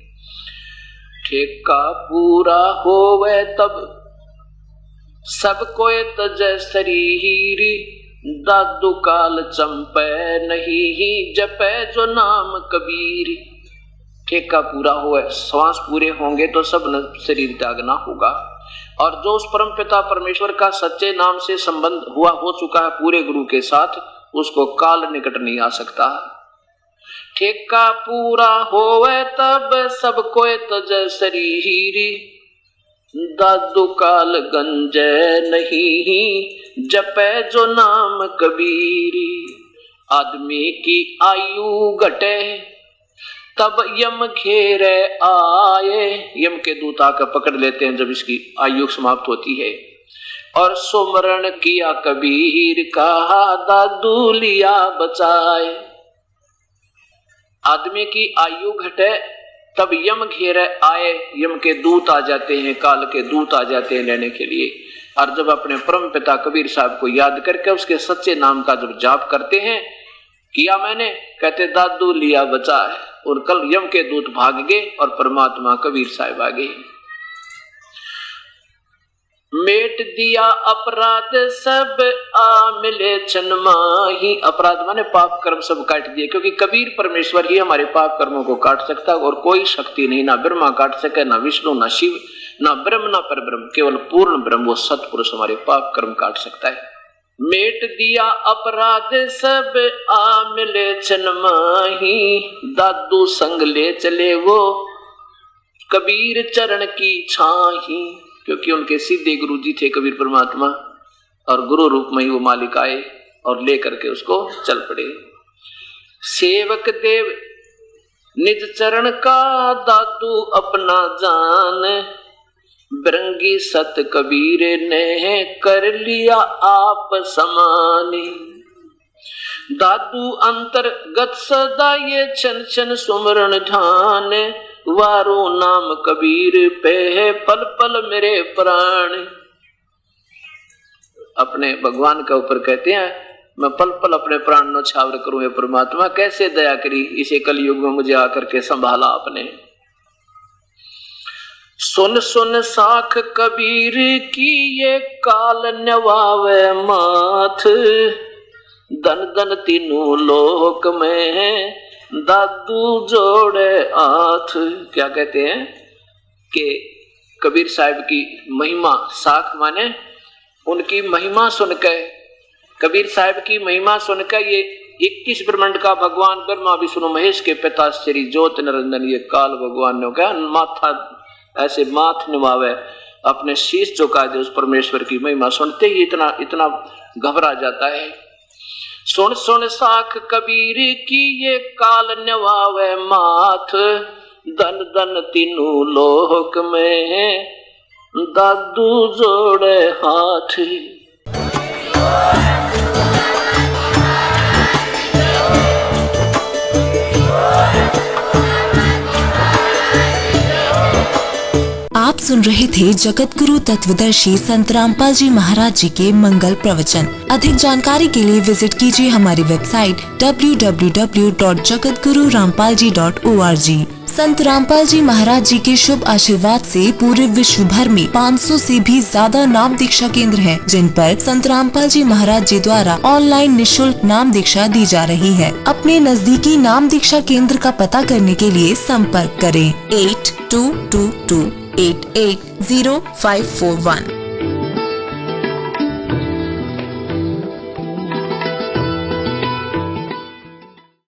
ठेका पूरा होवे तब सब कोई तजय शरीरी, दादू काल चंपे नहीं जपे जो नाम कबीर। ठेका पूरा हुआ, श्वास पूरे होंगे तो सब शरीर त्यागना होगा। और जो उस परम पिता परमेश्वर का सच्चे नाम से संबंध हुआ हो चुका है पूरे गुरु के साथ, उसको काल निकट नहीं आ सकता। ठेका पूरा होवे तब सब कोई तज शरीरी, दादू काल गंजे नहीं, जपे जो नाम कबीरी। आदमी की आयु घटे, तब यम घेरे आए। यम के दूत आकर पकड़ लेते हैं जब इसकी आयु समाप्त होती है। और सुमरण किया कबीर कहा, दादू लिया बचाए। आदमी की आयु घटे तब यम घेरे आए। यम के दूत आ जाते हैं, काल के दूत आ जाते हैं लेने के लिए। और जब अपने परम पिता कबीर साहब को याद करके उसके सच्चे नाम का जब जाप करते हैं, किया मैंने, कहते दादू लिया बचा है। और कल यम के दूत भाग गए और परमात्मा कबीर साहब आ गए। मेट दिया अपराध सब आ मिले छनमाही। अपराध माने पाप कर्म सब काट दिए, क्योंकि कबीर परमेश्वर ही हमारे पाप कर्मों को काट सकता है और कोई शक्ति नहीं, ना ब्रह्मा काट सके, ना विष्णु, ना शिव, ना ब्रह्म, ना परब्रह्म। केवल पूर्ण ब्रह्म वो सतपुरुष हमारे पाप कर्म काट सकता है। मेट दिया अपराध सब आ मिले छनमाही, दादू संग ले चले वो कबीर चरण की छाही। क्योंकि उनके सीधे गुरु जी थे कबीर परमात्मा, और गुरु रूप में ही वो मालिक आए और लेकर के उसको चल पड़े। सेवक देव निज चरण का दादू अपना जान, बिरंगी सत कबीर ने कर लिया आप समानी। दादू अंतर्गत सदा ये छन छन सुमरण ध्यान, वारो नाम कबीर पे है पल पल मेरे प्राण। अपने भगवान के ऊपर कहते हैं, मैं पल पल अपने प्राण न्यौछावर करूं। हे परमात्मा कैसे दया करी, इसे कलयुग में मुझे आकर के संभाला आपने। सुन सुन साख कबीर की ये काल न्यवावे माथ, दन दन तीनों लोक में दादू जोड़े हाथ। क्या कहते हैं कि कबीर साहब की महिमा, साख माने उनकी महिमा सुनकर, कबीर साहब की महिमा सुनकर ये 21 ब्रह्मांड का भगवान ब्रह्मा विष्णु महेश के पिता श्री ज्योत निरंजन ये काल भगवान ने कहा माथा ऐसे माथ निभावे, अपने शीश झुका दे उस परमेश्वर की महिमा सुनते ही इतना इतना घबरा जाता है। सुन सुन साख कबीर की ये काल निभावे माथ, दन दन तीनों लोक में दादू जोड़े हाथ। आप सुन रहे थे जगत गुरु तत्वदर्शी संत रामपाल जी महाराज जी के मंगल प्रवचन। अधिक जानकारी के लिए विजिट कीजिए हमारी वेबसाइट www.jagatgururampalji.org। संत रामपाल जी महाराज जी के शुभ आशीर्वाद से पूरे विश्व भर में 500 से भी ज्यादा नाम दीक्षा केंद्र हैं, जिन पर संत रामपाल जी महाराज जी द्वारा ऑनलाइन निःशुल्क नाम दीक्षा दी जा रही है। अपने नजदीकी नाम दीक्षा केंद्र का पता करने के लिए संपर्क करें 8222880541।